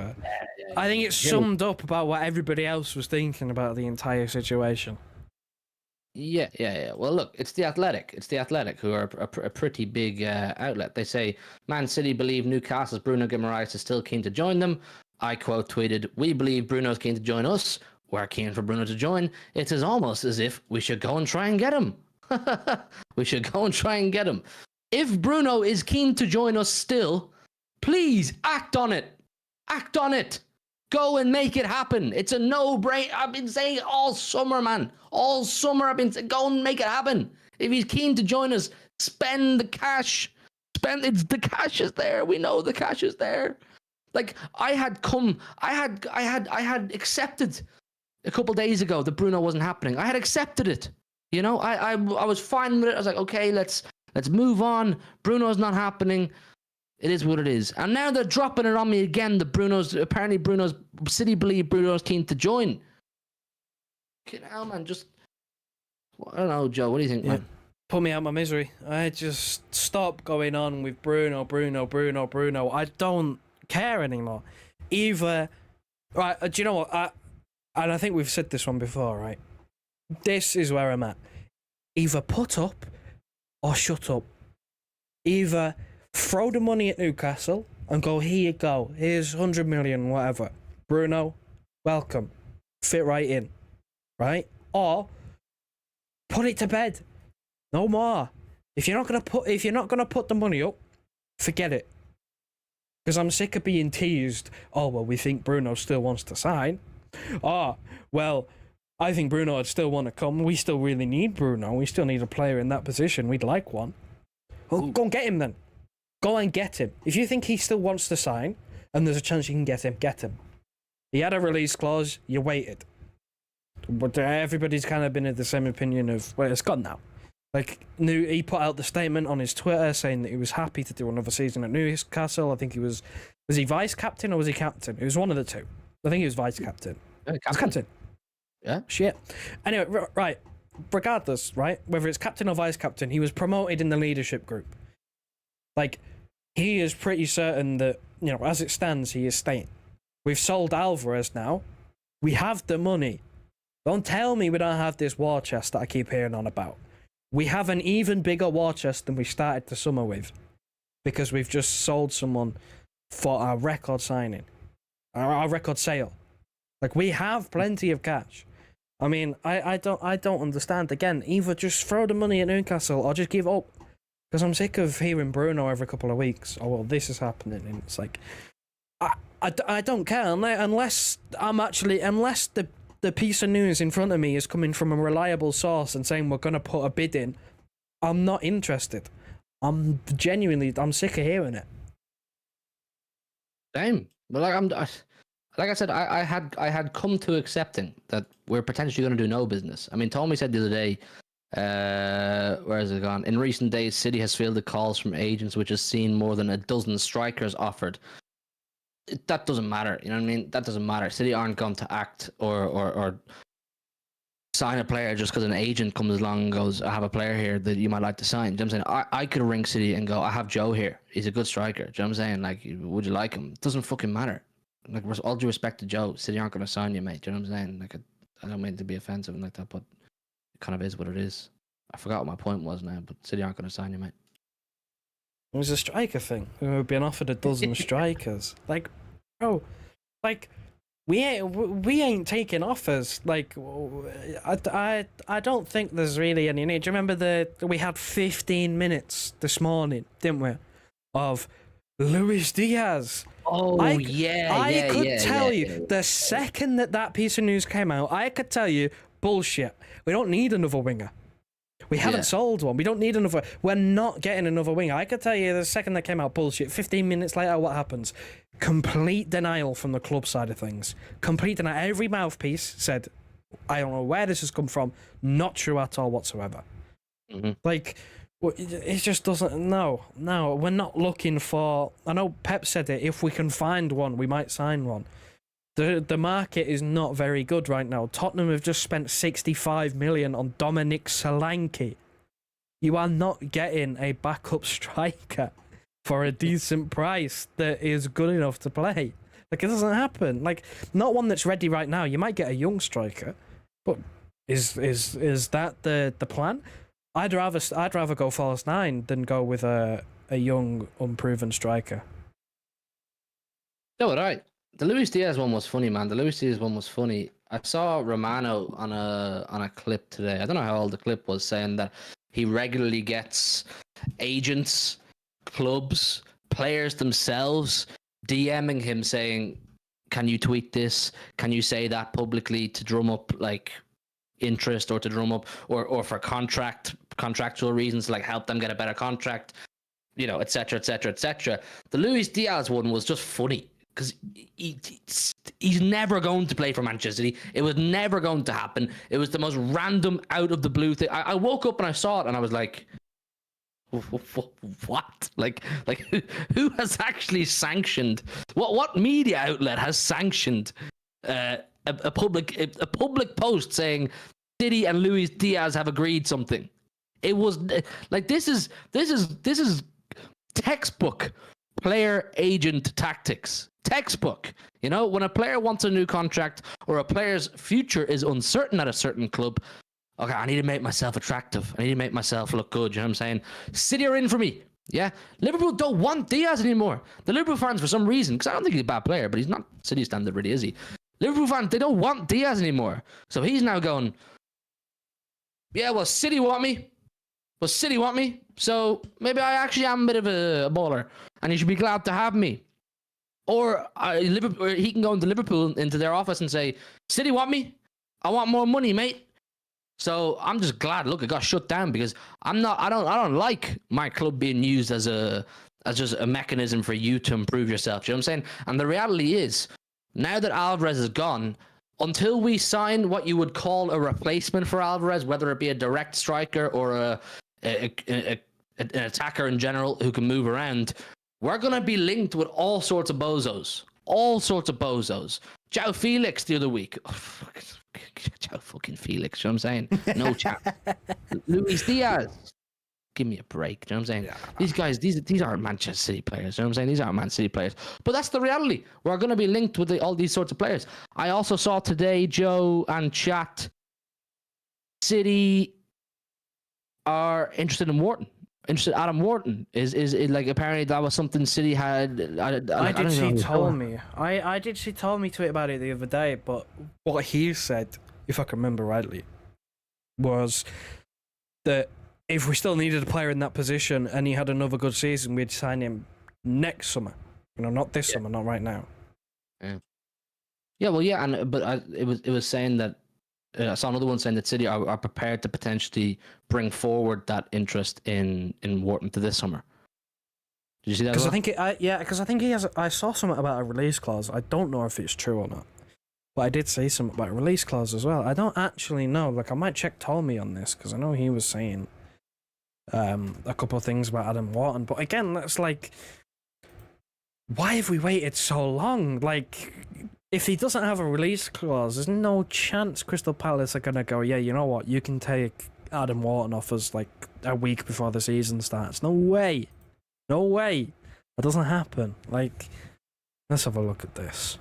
I think it summed up about what everybody else was thinking about the entire situation. Yeah. Well, look, it's the Athletic who are a pretty big outlet. They say Man City believe Newcastle's Bruno Guimaraes is still keen to join them. I quote tweeted, "We believe Bruno's keen to join us. We're keen for Bruno to join. It is almost as if we should go and try and get him." If Bruno is keen to join us still, please act on it. Go and make it happen. It's a no-brainer. I've been saying it all summer, man. All summer I've been saying, go and make it happen. If he's keen to join us, spend the cash. The cash is there. We know the cash is there. Like, I had accepted a couple days ago that Bruno wasn't happening. I had accepted it. You know, I was fine with it. I was like, okay, let's move on. Bruno's not happening. It is what it is. And now they're dropping it on me again. Apparently City believe Bruno's keen to join. Get out, man. Just, I don't know, Joe. What do you think, man? Put me out of my misery. I just stop going on with Bruno. I don't care anymore. Either, right, do you know what? And I think we've said this one before, right? This is where I'm at. Either put up or shut up. Either throw the money at Newcastle and go, here you go. Here's 100 million, whatever. Bruno, welcome. Fit right in. Right? Or put it to bed. No more. If you're not gonna put the money up, forget it. Because I'm sick of being teased. Oh well, we think Bruno still wants to sign. Oh well, I think Bruno would still want to come. We still really need Bruno. We still need a player in that position. We'd like one. Well, go and get him then. Go and get him. If you think he still wants to sign, and there's a chance you can get him, get him. He had a release clause. You waited. But everybody's kind of been of the same opinion of, well, it's gone now. Like, he put out the statement on his Twitter saying that he was happy to do another season at Newcastle. I think he was he vice captain or was he captain? It was one of the two. I think he was vice captain. Yeah, captain. Yeah. Shit. Anyway, right. Regardless, right? Whether it's captain or vice captain, he was promoted in the leadership group. Like, he is pretty certain that, you know, as it stands, he is staying. We've sold Alvarez now. We have the money. Don't tell me we don't have this war chest that I keep hearing on about. We have an even bigger war chest than we started the summer with, because we've just sold someone for our record signing, our record sale. Like, we have plenty of cash. I mean, I don't understand. Again, either just throw the money at Newcastle or just give up, because I'm sick of hearing Bruno every couple of weeks. Oh well, this is happening, and it's like, I don't care unless the piece of news in front of me is coming from a reliable source and saying we're going to put a bid in. I'm not interested. I'm sick of hearing it. Same. But like I said, I had come to accepting that we're potentially going to do no business. I mean, Tommy said the other day, where has it gone? In recent days, City has fielded calls from agents which has seen more than a dozen strikers offered. That doesn't matter, you know what I mean? That doesn't matter. City aren't going to act or sign a player just because an agent comes along and goes, I have a player here that you might like to sign. Do you know what I'm saying? I could ring City and go, I have Joe here. He's a good striker. Do you know what I'm saying? Like, would you like him? It doesn't fucking matter. Like, with all due respect to Joe, City aren't going to sign you, mate. Do you know what I'm saying? Like, I don't mean to be offensive and like that, but it kind of is what it is. I forgot what my point was now, but City aren't going to sign you, mate. It was a striker thing. We've been offered a dozen strikers. Like, bro, like, we ain't taking offers. Like, I don't think there's really any need. Do you remember we had 15 minutes this morning, didn't we, of Luis Diaz? Oh, I could tell you yeah. the second that piece of news came out, I could tell you, bullshit. We don't need another winger. We haven't sold one. We don't need another. We're not getting another winger. I could tell you the second that came out, bullshit. 15 minutes later, what happens? Complete denial from the club side of things. Complete denial. Every mouthpiece said, I don't know where this has come from. Not true at all whatsoever. Mm-hmm. Like, it just doesn't. No, we're not looking for. I know Pep said it. If we can find one, we might sign one. The market is not very good right now. Tottenham have just spent 65 million on Dominic Solanke. You are not getting a backup striker for a decent price that is good enough to play. Like, it doesn't happen. Like, not one that's ready right now. You might get a young striker, but is that the plan? I'd rather go false 9 than go with a young, unproven striker. No, all right. The Luis Diaz one was funny, man. The Luis Diaz one was funny. I saw Romano on a clip today. I don't know how old the clip was, saying that he regularly gets agents, clubs, players themselves DMing him saying, can you tweet this? Can you say that publicly to drum up like interest or to drum up or for contractual reasons, like help them get a better contract, you know, etc., etc., etc. The Luis Diaz one was just funny because he's never going to play for Manchester City. It was never going to happen. It was the most random, out of the blue thing. I woke up and I saw it and I was like, What? Like who has actually sanctioned? What media outlet has sanctioned a public post saying City and Luis Diaz have agreed something? It was like this is textbook player agent tactics. Textbook. You know, when a player wants a new contract or a player's future is uncertain at a certain club, okay, I need to make myself attractive. I need to make myself look good. You know what I'm saying? City are in for me. Yeah. Liverpool don't want Diaz anymore. The Liverpool fans, for some reason, because I don't think he's a bad player, but he's not City standard, really, is he? Liverpool fans, they don't want Diaz anymore. So he's now going, yeah, well, City want me. Well, City want me. So maybe I actually am a bit of a baller and you should be glad to have me. Or he can go into Liverpool, into their office and say, City want me. I want more money, mate. So I'm just glad. Look, it got shut down because I don't like my club being used as just a mechanism for you to improve yourself. You know what I'm saying? And the reality is, now that Alvarez is gone, until we sign what you would call a replacement for Alvarez, whether it be a direct striker or an attacker in general who can move around, we're gonna be linked with all sorts of bozos. All sorts of bozos. João Felix the other week. Oh, João fucking Felix, you know what I'm saying? No chat. Luis Diaz. Give me a break, you know what I'm saying? Yeah. These guys, these aren't Manchester City players, you know what I'm saying? These aren't Man City players. But that's the reality. We're going to be linked with all these sorts of players. I also saw today, Joe and chat, City are interested in Wharton. Adam Wharton is like, apparently that was something City had. I did see Tommy. I did see Tommy tweet about it the other day, but what he said, if I can remember rightly, was that if we still needed a player in that position and he had another good season, we'd sign him next summer. You know, not this summer, not right now. Yeah. Yeah. Well, yeah, but it was saying that. I saw another one saying that City are prepared to potentially bring forward that interest in Wharton to this summer. Did you see that? Because I think he has. I saw something about a release clause. I don't know if it's true or not, but I did see something about a release clause as well. I don't actually know. Like, I might check Tommy on this because I know he was saying a couple of things about Adam Wharton. But again, that's like, why have we waited so long? Like, if he doesn't have a release clause, there's no chance Crystal Palace are going to go, yeah, you know what, you can take Adam Wharton off us like a week before the season starts. No way. No way. That doesn't happen. Like, let's have a look at this.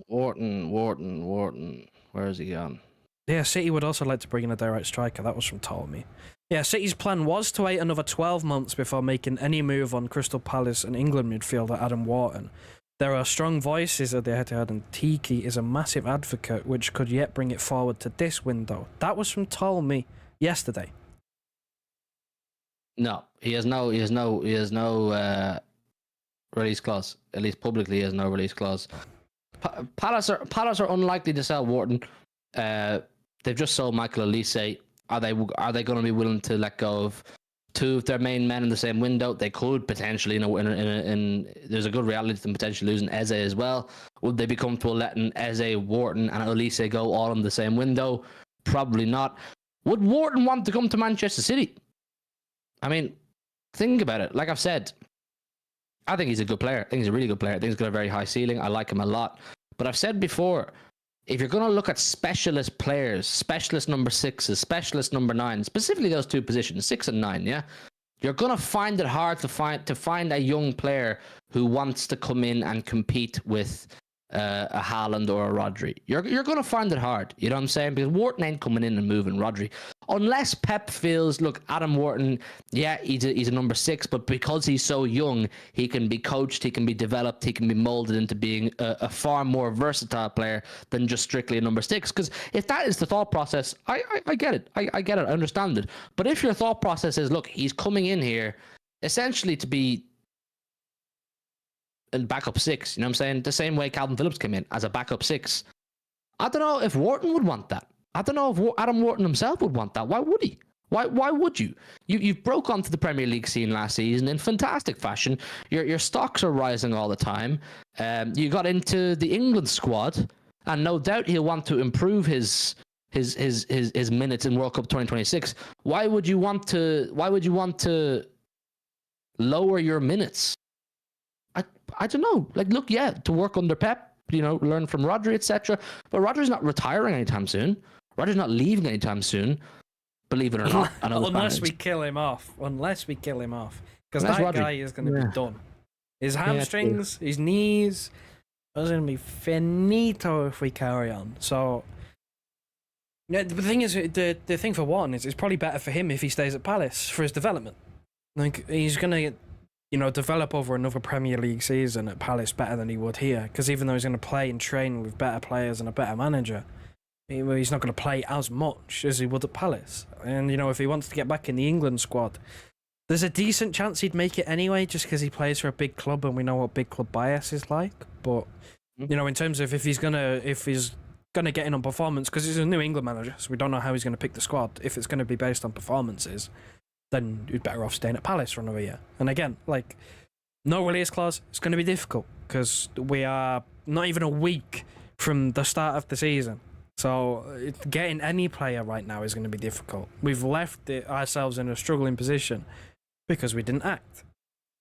Wharton. Where is he gone? Yeah, City would also like to bring in a direct striker. That was from Ptolemy. Yeah, City's plan was to wait another 12 months before making any move on Crystal Palace and England midfielder Adam Wharton. There are strong voices at the Etihad, and Tiki is a massive advocate, which could yet bring it forward to this window. That was from Ptolemy yesterday. No, he has no release clause. At least publicly, he has no release clause. Palace are unlikely to sell Wharton. They've just sold Michael Olise. Are they going to be willing to let go of two of their main men in the same window? They could potentially, there's a good reality to them potentially losing Eze as well. Would they be comfortable letting Eze, Wharton, and Olise go all in the same window? Probably not. Would Wharton want to come to Manchester City? I mean, think about it. Like I've said, I think he's a good player. I think he's a really good player. I think he's got a very high ceiling. I like him a lot. But I've said before, if you're going to look at specialist players, specialist number 6s, specialist number 9, specifically those two positions, 6 and 9, yeah, you're going to find it hard to find a young player who wants to come in and compete with a Haaland or a Rodri. You're going to find it hard, you know what I'm saying? Because Wharton ain't coming in and moving Rodri. Unless Pep feels, look, Adam Wharton, yeah, he's a number 6, but because he's so young, he can be coached, he can be developed, he can be molded into being a far more versatile player than just strictly a number 6. Because if that is the thought process, I get it. I get it. I understand it. But if your thought process is, look, he's coming in here essentially to be a backup 6, you know what I'm saying? The same way Calvin Phillips came in as a backup 6. I don't know if Wharton would want that. I don't know if Adam Wharton himself would want that. Why would he? Why would you? You broke onto the Premier League scene last season in fantastic fashion. Your stocks are rising all the time. You got into the England squad, and no doubt he'll want to improve his his minutes in World Cup 2026. Why would you want to lower your minutes? I don't know. Like, look, yeah, to work under Pep, learn from Rodri, etc. But Rodri's not retiring anytime soon. Rodri's not leaving anytime soon. Believe it or not. Unless we kill him off. Because that Rodri. guy is going to be done. His hamstrings, his knees, are going to be finito if we carry on. So, yeah, the thing is, the thing for Wharton is it's probably better for him if he stays at Palace for his development. Like, he's going to develop over another Premier League season at Palace better than he would here. Because even though he's going to play and train with better players and a better manager, he's not going to play as much as he would at Palace. And, if he wants to get back in the England squad, there's a decent chance he'd make it anyway, just because he plays for a big club and we know what big club bias is like. But, in terms of if he's gonna get in on performance, because he's a New England manager, so we don't know how he's going to pick the squad. If it's going to be based on performances, then you'd better off staying at Palace for another year. And again, like, no release clause, it's going to be difficult because we are not even a week from the start of the season. So getting any player right now is going to be difficult. We've left ourselves in a struggling position because we didn't act.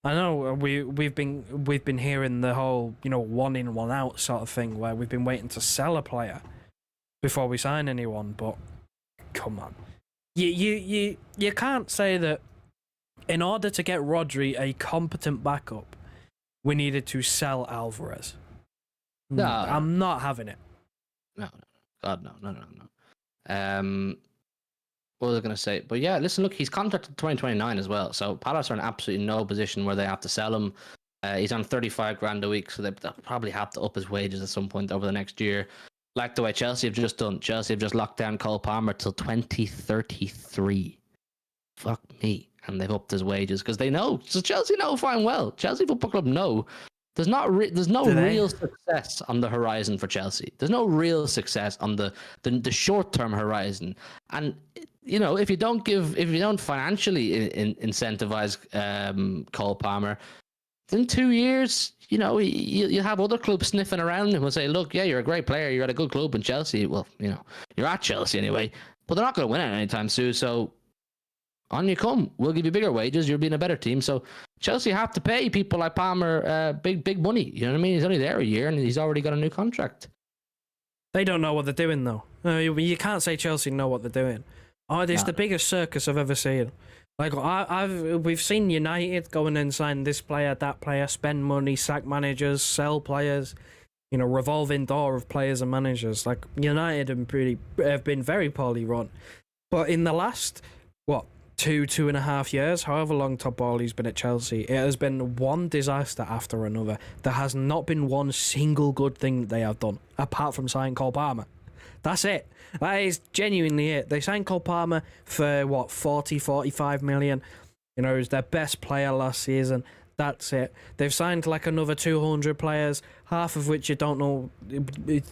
I know we've been hearing the whole, one in, one out sort of thing where we've been waiting to sell a player before we sign anyone, but come on. You can't say that in order to get Rodri a competent backup, we needed to sell Alvarez. No. I'm not having it. No. God, no. What was I going to say? But yeah, listen, look, he's contracted 2029 as well. So Palace are in absolutely no position where they have to sell him. He's on 35 grand a week, so they'll probably have to up his wages at some point over the next year. Like the way Chelsea have just done. Chelsea have just locked down Cole Palmer till 2033. Fuck me. And they've upped his wages because they know. So Chelsea know fine well. Chelsea Football Club know. There's no real success on the horizon for Chelsea. There's no real success on the short-term horizon. And if you don't financially incentivize Cole Palmer, in 2 years, you have other clubs sniffing around and will say, look, yeah, you're a great player, you're at a good club in Chelsea. Well, you're at Chelsea anyway, but they're not going to win it anytime soon. So on you come. We'll give you bigger wages. You're being a better team. So Chelsea have to pay people like Palmer big money. You know what I mean? He's only there a year and he's already got a new contract. They don't know what they're doing, though. You can't say Chelsea know what they're doing. It's the biggest circus I've ever seen. Like, we've seen United going and sign this player, that player, spend money, sack managers, sell players, revolving door of players and managers. Like, United have been very poorly run. But in the last, 2.5 years, however long Todd Boehly's been at Chelsea, it has been one disaster after another. There has not been one single good thing that they have done, apart from signing Cole Palmer. That's it. That is genuinely it. They signed Cole Palmer for, 45 million. It was their best player last season. That's it. They've signed like another 200 players, half of which you don't know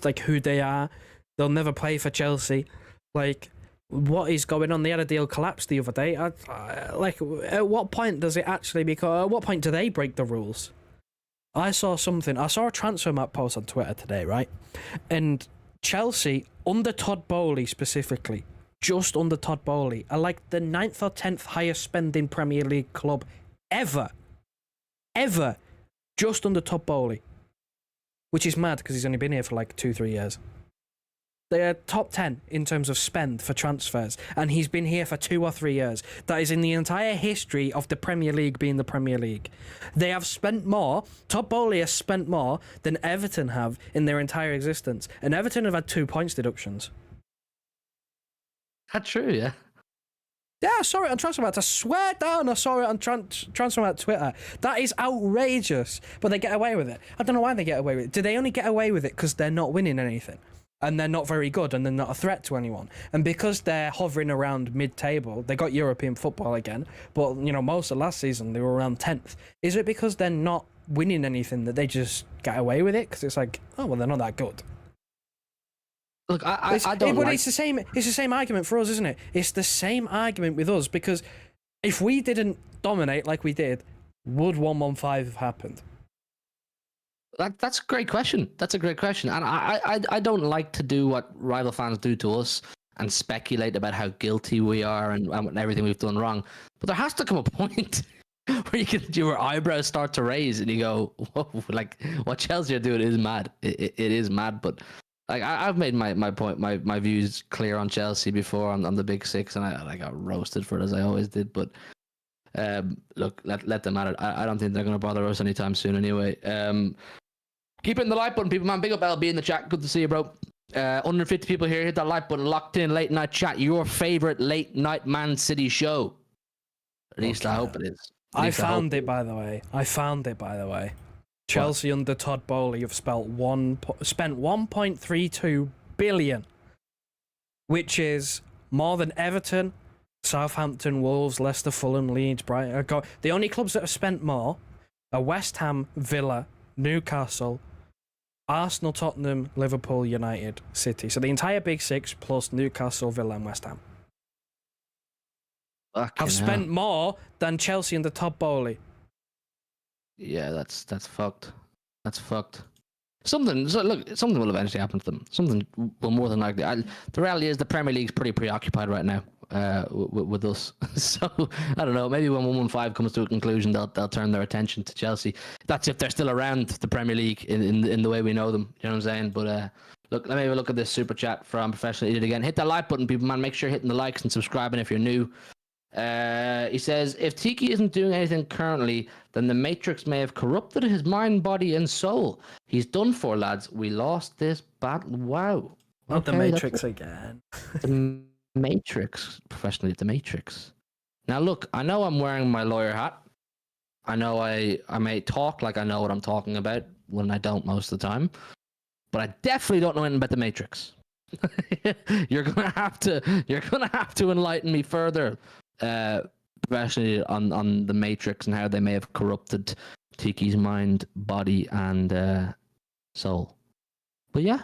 like who they are. They'll never play for Chelsea. Like, what is going on? They had a deal collapse the other day. At what point does it actually become? At what point do they break the rules? I saw a transfer map post on Twitter today, right? And Chelsea, under Todd Boehly specifically, just under Todd Boehly, are like the 9th or 10th highest spending Premier League club ever, just under Todd Boehly, which is mad because he's only been here for like 2-3 years. They're top 10 in terms of spend for transfers, and he's been here for 2 or 3 years. That is in the entire history of the Premier League being the Premier League. They have spent more, Todd Boehly has spent more than Everton have in their entire existence, and Everton have had 2 points deductions. That's true, yeah. Yeah, I saw it on Transfermarkt. I swear down, I saw it on Transfermarkt Twitter. That is outrageous, but they get away with it. I don't know why they get away with it. Do they only get away with it because they're not winning anything? And they're not very good, and they're not a threat to anyone. And because they're hovering around mid-table, they got European football again, but, most of last season, they were around 10th. Is it because they're not winning anything that they just get away with it? Because it's like, oh, well, they're not that good. Look, I don't But like... it's the same argument for us, isn't it? It's the same argument with us, because if we didn't dominate like we did, would 115 have happened? That's a great question. And I don't like to do what rival fans do to us and speculate about how guilty we are and everything we've done wrong. But there has to come a point where your eyebrows start to raise and you go, whoa, like what Chelsea are doing is mad. It is mad, but like I've made my point, my views clear on Chelsea before on the Big Six, and I got roasted for it as I always did. But look, let them at it. I don't think they're going to bother us anytime soon anyway. Keep hitting the like button, people, man. Big up LB in the chat. Good to see you, bro. Under 50 people here. Hit that like button. Locked in late night chat. Your favorite late night Man City show. At least I hope it is. I found it, by the way. Chelsea under Todd Bowley have spent 1.32 billion, which is more than Everton, Southampton, Wolves, Leicester, Fulham, Leeds, Brighton. The only clubs that have spent more are West Ham, Villa, Newcastle, Arsenal, Tottenham, Liverpool, United, City. So the entire Big Six plus Newcastle, Villa, and West Ham have spent more than Chelsea under Todd Bowley. Yeah, that's fucked. That's fucked. Something will eventually happen to them. Something will more than likely. The reality is the Premier League's pretty preoccupied right now with us. So I don't know. Maybe when 115 comes to a conclusion, they'll turn their attention to Chelsea. That's if they're still around the Premier League in the way we know them. You know what I'm saying? But look, let me have a look at this super chat from Professional Idiot again. Hit that like button, people, man. Make sure you're hitting the likes and subscribing if you're new. He says, if Tiki isn't doing anything currently, then the Matrix may have corrupted his mind, body, and soul. He's done for, lads. We lost this battle. Wow. Not the Matrix again. The Matrix. Professionally, the Matrix. Now, look, I know I'm wearing my lawyer hat. I know I may talk like I know what I'm talking about when I don't most of the time. But I definitely don't know anything about the Matrix. You're gonna have to enlighten me further. Professionally on the Matrix and how they may have corrupted Tiki's mind, body, and soul. But yeah,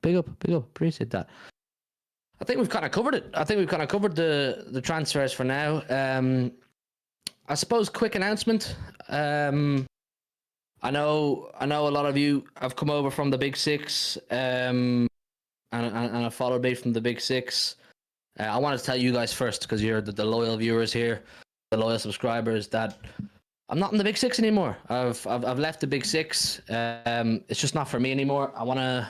big up, appreciate that. I think we've kind of covered it. I think we've kind of covered the transfers for now. I suppose quick announcement. I know a lot of you have come over from the Big Six, and have followed me from the Big Six. I wanted to tell you guys first, because you're the loyal viewers here, the loyal subscribers, that I'm not in the Big Six anymore. I've left the Big Six. It's just not for me anymore. I want to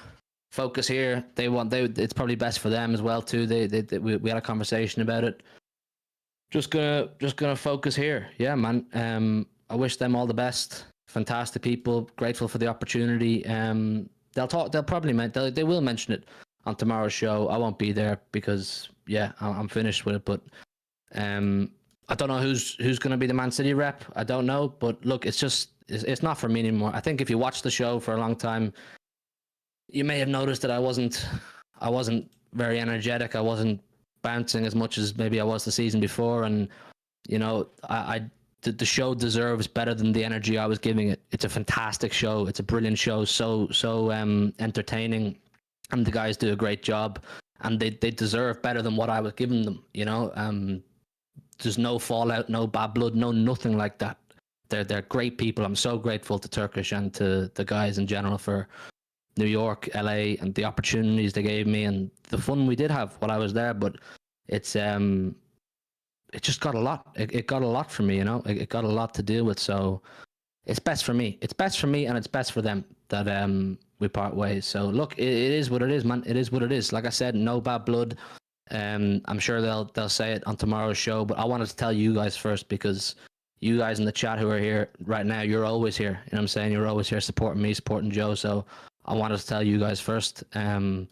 focus here. It's probably best for them as well too. We had a conversation about it. Just gonna focus here. Yeah, man. I wish them all the best. Fantastic people. Grateful for the opportunity. They'll probably they will mention it on tomorrow's show. I won't be there because I'm finished with it. But I don't know who's going to be the Man City rep. I don't know. But look, it's not for me anymore. I think if you watch the show for a long time, you may have noticed that I wasn't very energetic. I wasn't bouncing as much as maybe I was the season before. And you know, the show deserves better than the energy I was giving it. It's a fantastic show. It's a brilliant show. So entertaining. And the guys do a great job, and they deserve better than what I was giving them. You know, there's no fallout, no bad blood, no nothing like that. They're great people. I'm so grateful to Turkish and to the guys in general for New York, LA, and the opportunities they gave me and the fun we did have while I was there. But it just got a lot. It got a lot for me. You know, it got a lot to deal with. So it's best for me. It's best for me, and it's best for them that we part ways. So look, it is what it is, man. It is what it is. Like I said, no bad blood. I'm sure they'll say it on tomorrow's show, but I wanted to tell you guys first, because you guys in the chat who are here right now, you're always here. You know what I'm saying? You're always here supporting me, supporting Joe. So I wanted to tell you guys first. And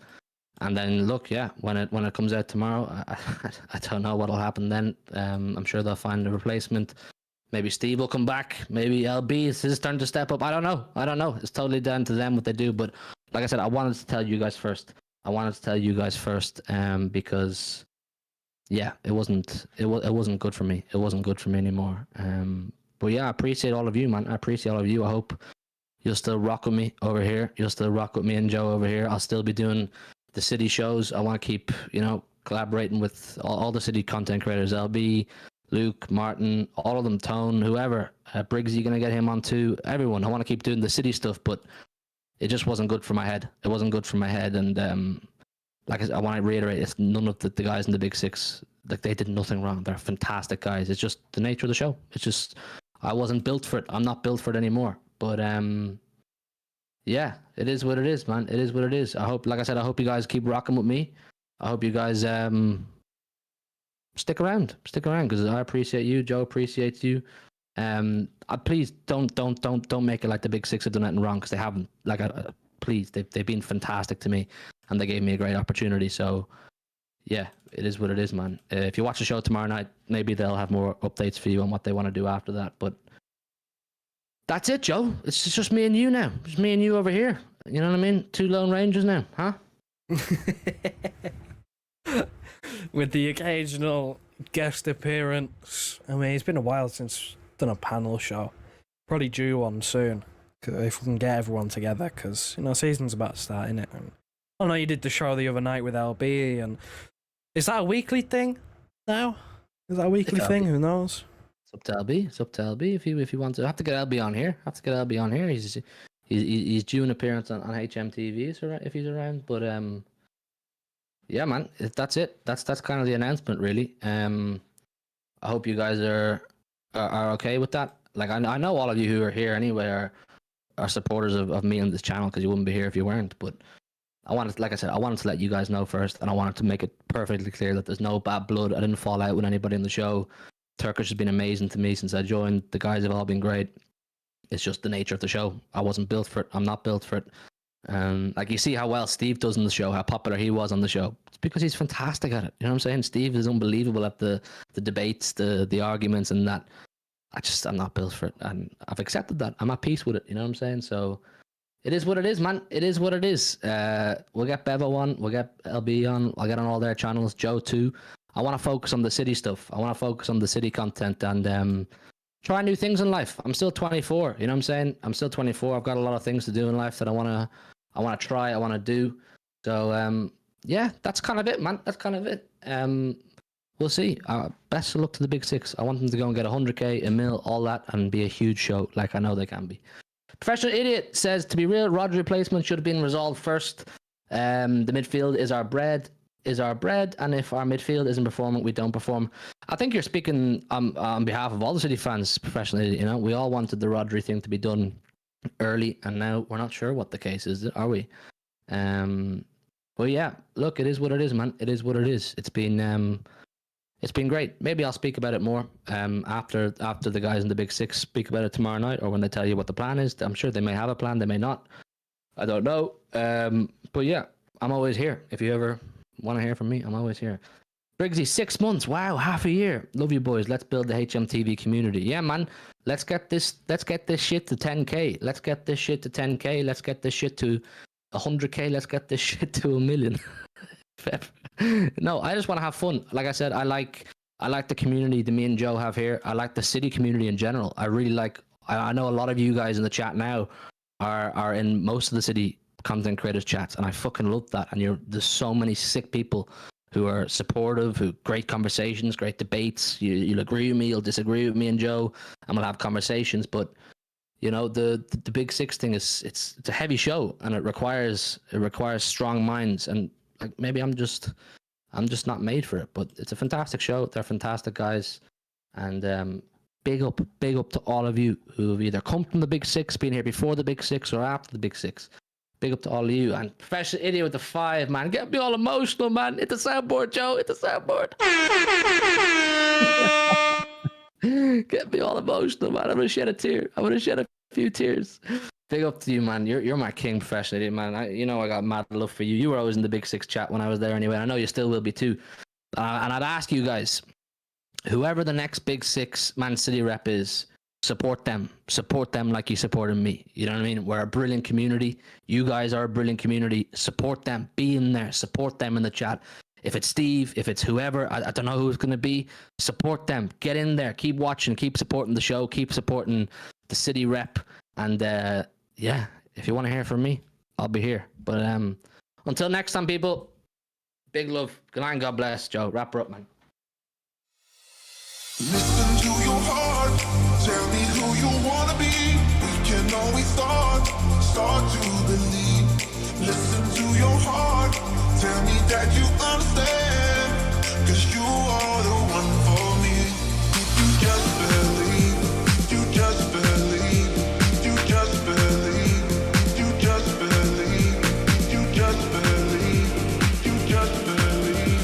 then look, when it comes out tomorrow, I don't know what'll happen then. I'm sure they'll find a replacement. Maybe Steve will come back. Maybe LB is his turn to step up. I don't know. It's totally down to them what they do. But like I said, I wanted to tell you guys first. Because it wasn't good for me. It wasn't good for me anymore. But yeah, I appreciate all of you, man. I appreciate all of you. I hope you'll still rock with me over here. You'll still rock with me and Joe over here. I'll still be doing the city shows. I want to keep, collaborating with all the city content creators. LB, Luke, Martin, all of them, Tone, whoever. Briggs, you going to get him on too? Everyone. I want to keep doing the city stuff, but it just wasn't good for my head. It wasn't good for my head, and I want to reiterate, it's none of the guys in the Big Six, like, they did nothing wrong. They're fantastic guys. It's just the nature of the show. It's just, I wasn't built for it. I'm not built for it anymore. But yeah, it is what it is, man. It is what it is. I hope, like I said, I hope you guys keep rocking with me. I hope you guys stick around because I appreciate you. Joe appreciates you. Please don't make it like the Big Six have done anything wrong, because they haven't. Like, please, they've been fantastic to me, and they gave me a great opportunity. So yeah, it is what it is, man. If you watch the show tomorrow night, maybe they'll have more updates for you on what they want to do after that. But that's it, Joe. It's just me and you now. Just me and you over here. You know what I mean? Two Lone Rangers now, huh? With the occasional guest appearance. I mean, it's been a while since I've done a panel show. Probably due one soon, if we can get everyone together, because, you know, season's about to start, innit? And I know you did the show the other night with LB, and is that a weekly thing now? Is that a weekly thing? Who knows? It's up to LB. It's up to LB if you want to. I have to get LB on here. He's due an appearance on HMTV if he's around. But yeah, man, that's it. That's kind of the announcement, really. I hope you guys are okay with that. Like, I know all of you who are here anyway are supporters of me on this channel, because you wouldn't be here if you weren't. But I wanted to let you guys know first, and I wanted to make it perfectly clear that there's no bad blood. I didn't fall out with anybody in the show. Turkish has been amazing to me since I joined. The guys have all been great. It's just the nature of the show. I wasn't built for it. I'm not built for it. Like, you see how well Steve does in the show, how popular he was on the show. It's because he's fantastic at it. You know what I'm saying? Steve is unbelievable at the debates, the arguments, and that. I'm not built for it, and I've accepted that. I'm at peace with it. You know what I'm saying? So it is what it is, man. It is what it is. We'll get Bevo on. We'll get LB on. I'll get on all their channels. Joe too. I want to focus on the city stuff. I want to focus on the city content and try new things in life. I'm still 24. You know what I'm saying? I'm still 24. I've got a lot of things to do in life that I want to try. I want to do. So yeah, that's kind of it, man. That's kind of it. We'll see. Best of luck to the Big Six. I want them to go and get 100k, a mil, all that, and be a huge show, like I know they can be. Professional Idiot says, to be real, Rodri replacement should have been resolved first. The midfield is our bread, and if our midfield isn't performing, we don't perform. I think you're speaking on behalf of all the City fans, Professional Idiot. You know, we all wanted the Rodri thing to be done early, and now we're not sure what the case is, are we? Well, yeah, look, it is what it is, man. It is what it is. It's been great. Maybe I'll speak about it more after the guys in the Big Six speak about it tomorrow night, or when they tell you what the plan is. I'm sure they may have a plan, they may not. I don't know. But yeah, I'm always here. If you ever want to hear from me, I'm always here. Briggsy, 6 months. Wow, half a year. Love you boys. Let's build the HMTV community. Yeah, man. Let's get this shit to 10k. Let's get this shit to 10k. Let's get this shit to 100k. Let's get this shit to 1 million. No, I just want to have fun. Like I said, I like the community that me and Joe have here. I like the city community in general. I really like. I know a lot of you guys in the chat now are in most of the city content creators chats, and I fucking love that. And there's so many sick people who are supportive, who great conversations, great debates. You'll agree with me, you'll disagree with me and Joe, and we'll have conversations. But you know, the Big Six thing it's a heavy show, and it requires strong minds. And like, maybe I'm just not made for it, but it's a fantastic show. They're fantastic guys, and big up to all of you who have either come from the Big Six, been here before the Big Six or after the Big Six. Big up to all of you. And Professional Idiot with the 5, man. Get me all emotional, man. Hit the soundboard, Joe. Hit the soundboard. Get me all emotional, man. I'm gonna shed a tear. I'm gonna shed a few tears. Big up to you, man. You're my king, Professional Idiot, man. I got mad love for you. You were always in the Big Six chat when I was there anyway. I know you still will be too. And I'd ask you guys, whoever the next Big Six Man City rep is, support them like you supported me. You know what I mean? We're a brilliant community. You guys are a brilliant community. Support them. Be in there. Support them in the chat. If it's Steve, if it's whoever, I don't know who it's going to be. Support them. Get in there. Keep watching. Keep supporting the show. Keep supporting the city rep. And yeah, if you want to hear from me, I'll be here. But until next time, people, big love. Good night and God bless. Joe, wrap her up, man. Listen to your heart, tell me who you wanna be. We can always start to believe. Listen to your heart, tell me that that you understand. 'Cause you are the one for me. If you just believe, if you just believe, if you just believe, if you just believe, if you just believe, if you just believe,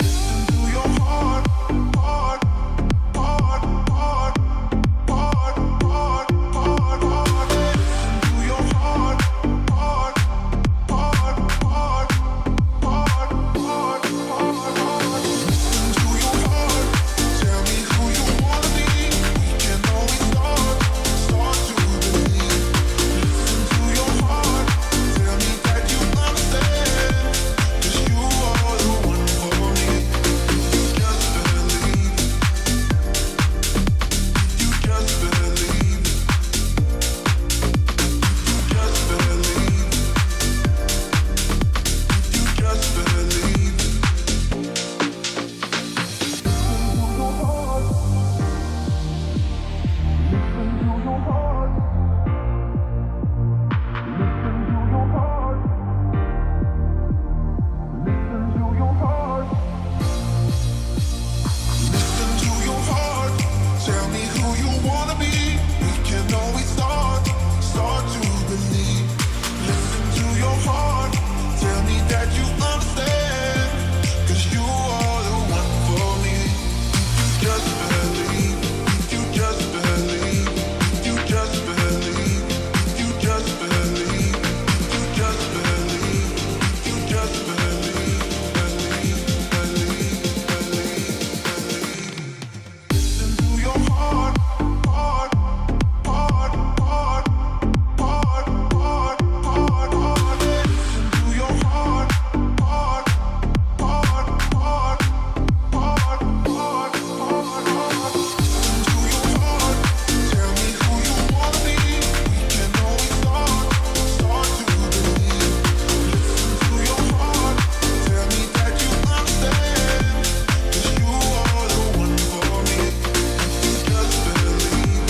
Listen to your heart, heart, heart, heart, heart, heart, heart, heart. Listen to your heart, heart, heart, heart, heart, heart, heart. Listen to your heart. Tell me who you wanna be. We can always start to believe. Listen to your heart. Tell me that you understand. 'Cause you are the one for me. You just believe. You just believe. You just believe. You just believe. Listen to your heart. Listen to your heart. Listen to your heart. Listen to your heart. Tell me who you wanna be. We can always start to believe. Listen to your heart. Tell me that you understand. 'Cause you are the one for me. You just believe. You just believe. You just believe. You just believe. You just believe. You just believe. Listen to your heart, heart, heart, heart, heart, heart, heart, heart. Listen to your heart, heart, heart, heart, heart, heart, heart, heart. Listen to your heart. Tell me who you wanna be. We can always start to believe. Listen to your heart. Tell me that you understand. 'Cause you are the one for me. You just believe.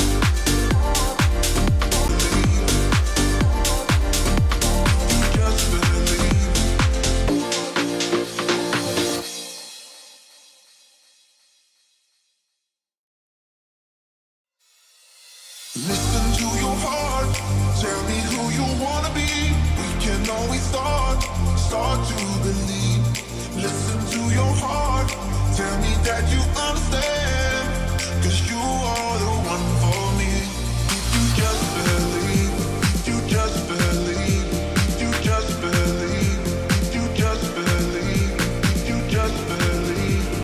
You just believe. Listen to your heart. Tell me who you wanna be. We can always start to believe. Listen to your heart. Tell me that you understand.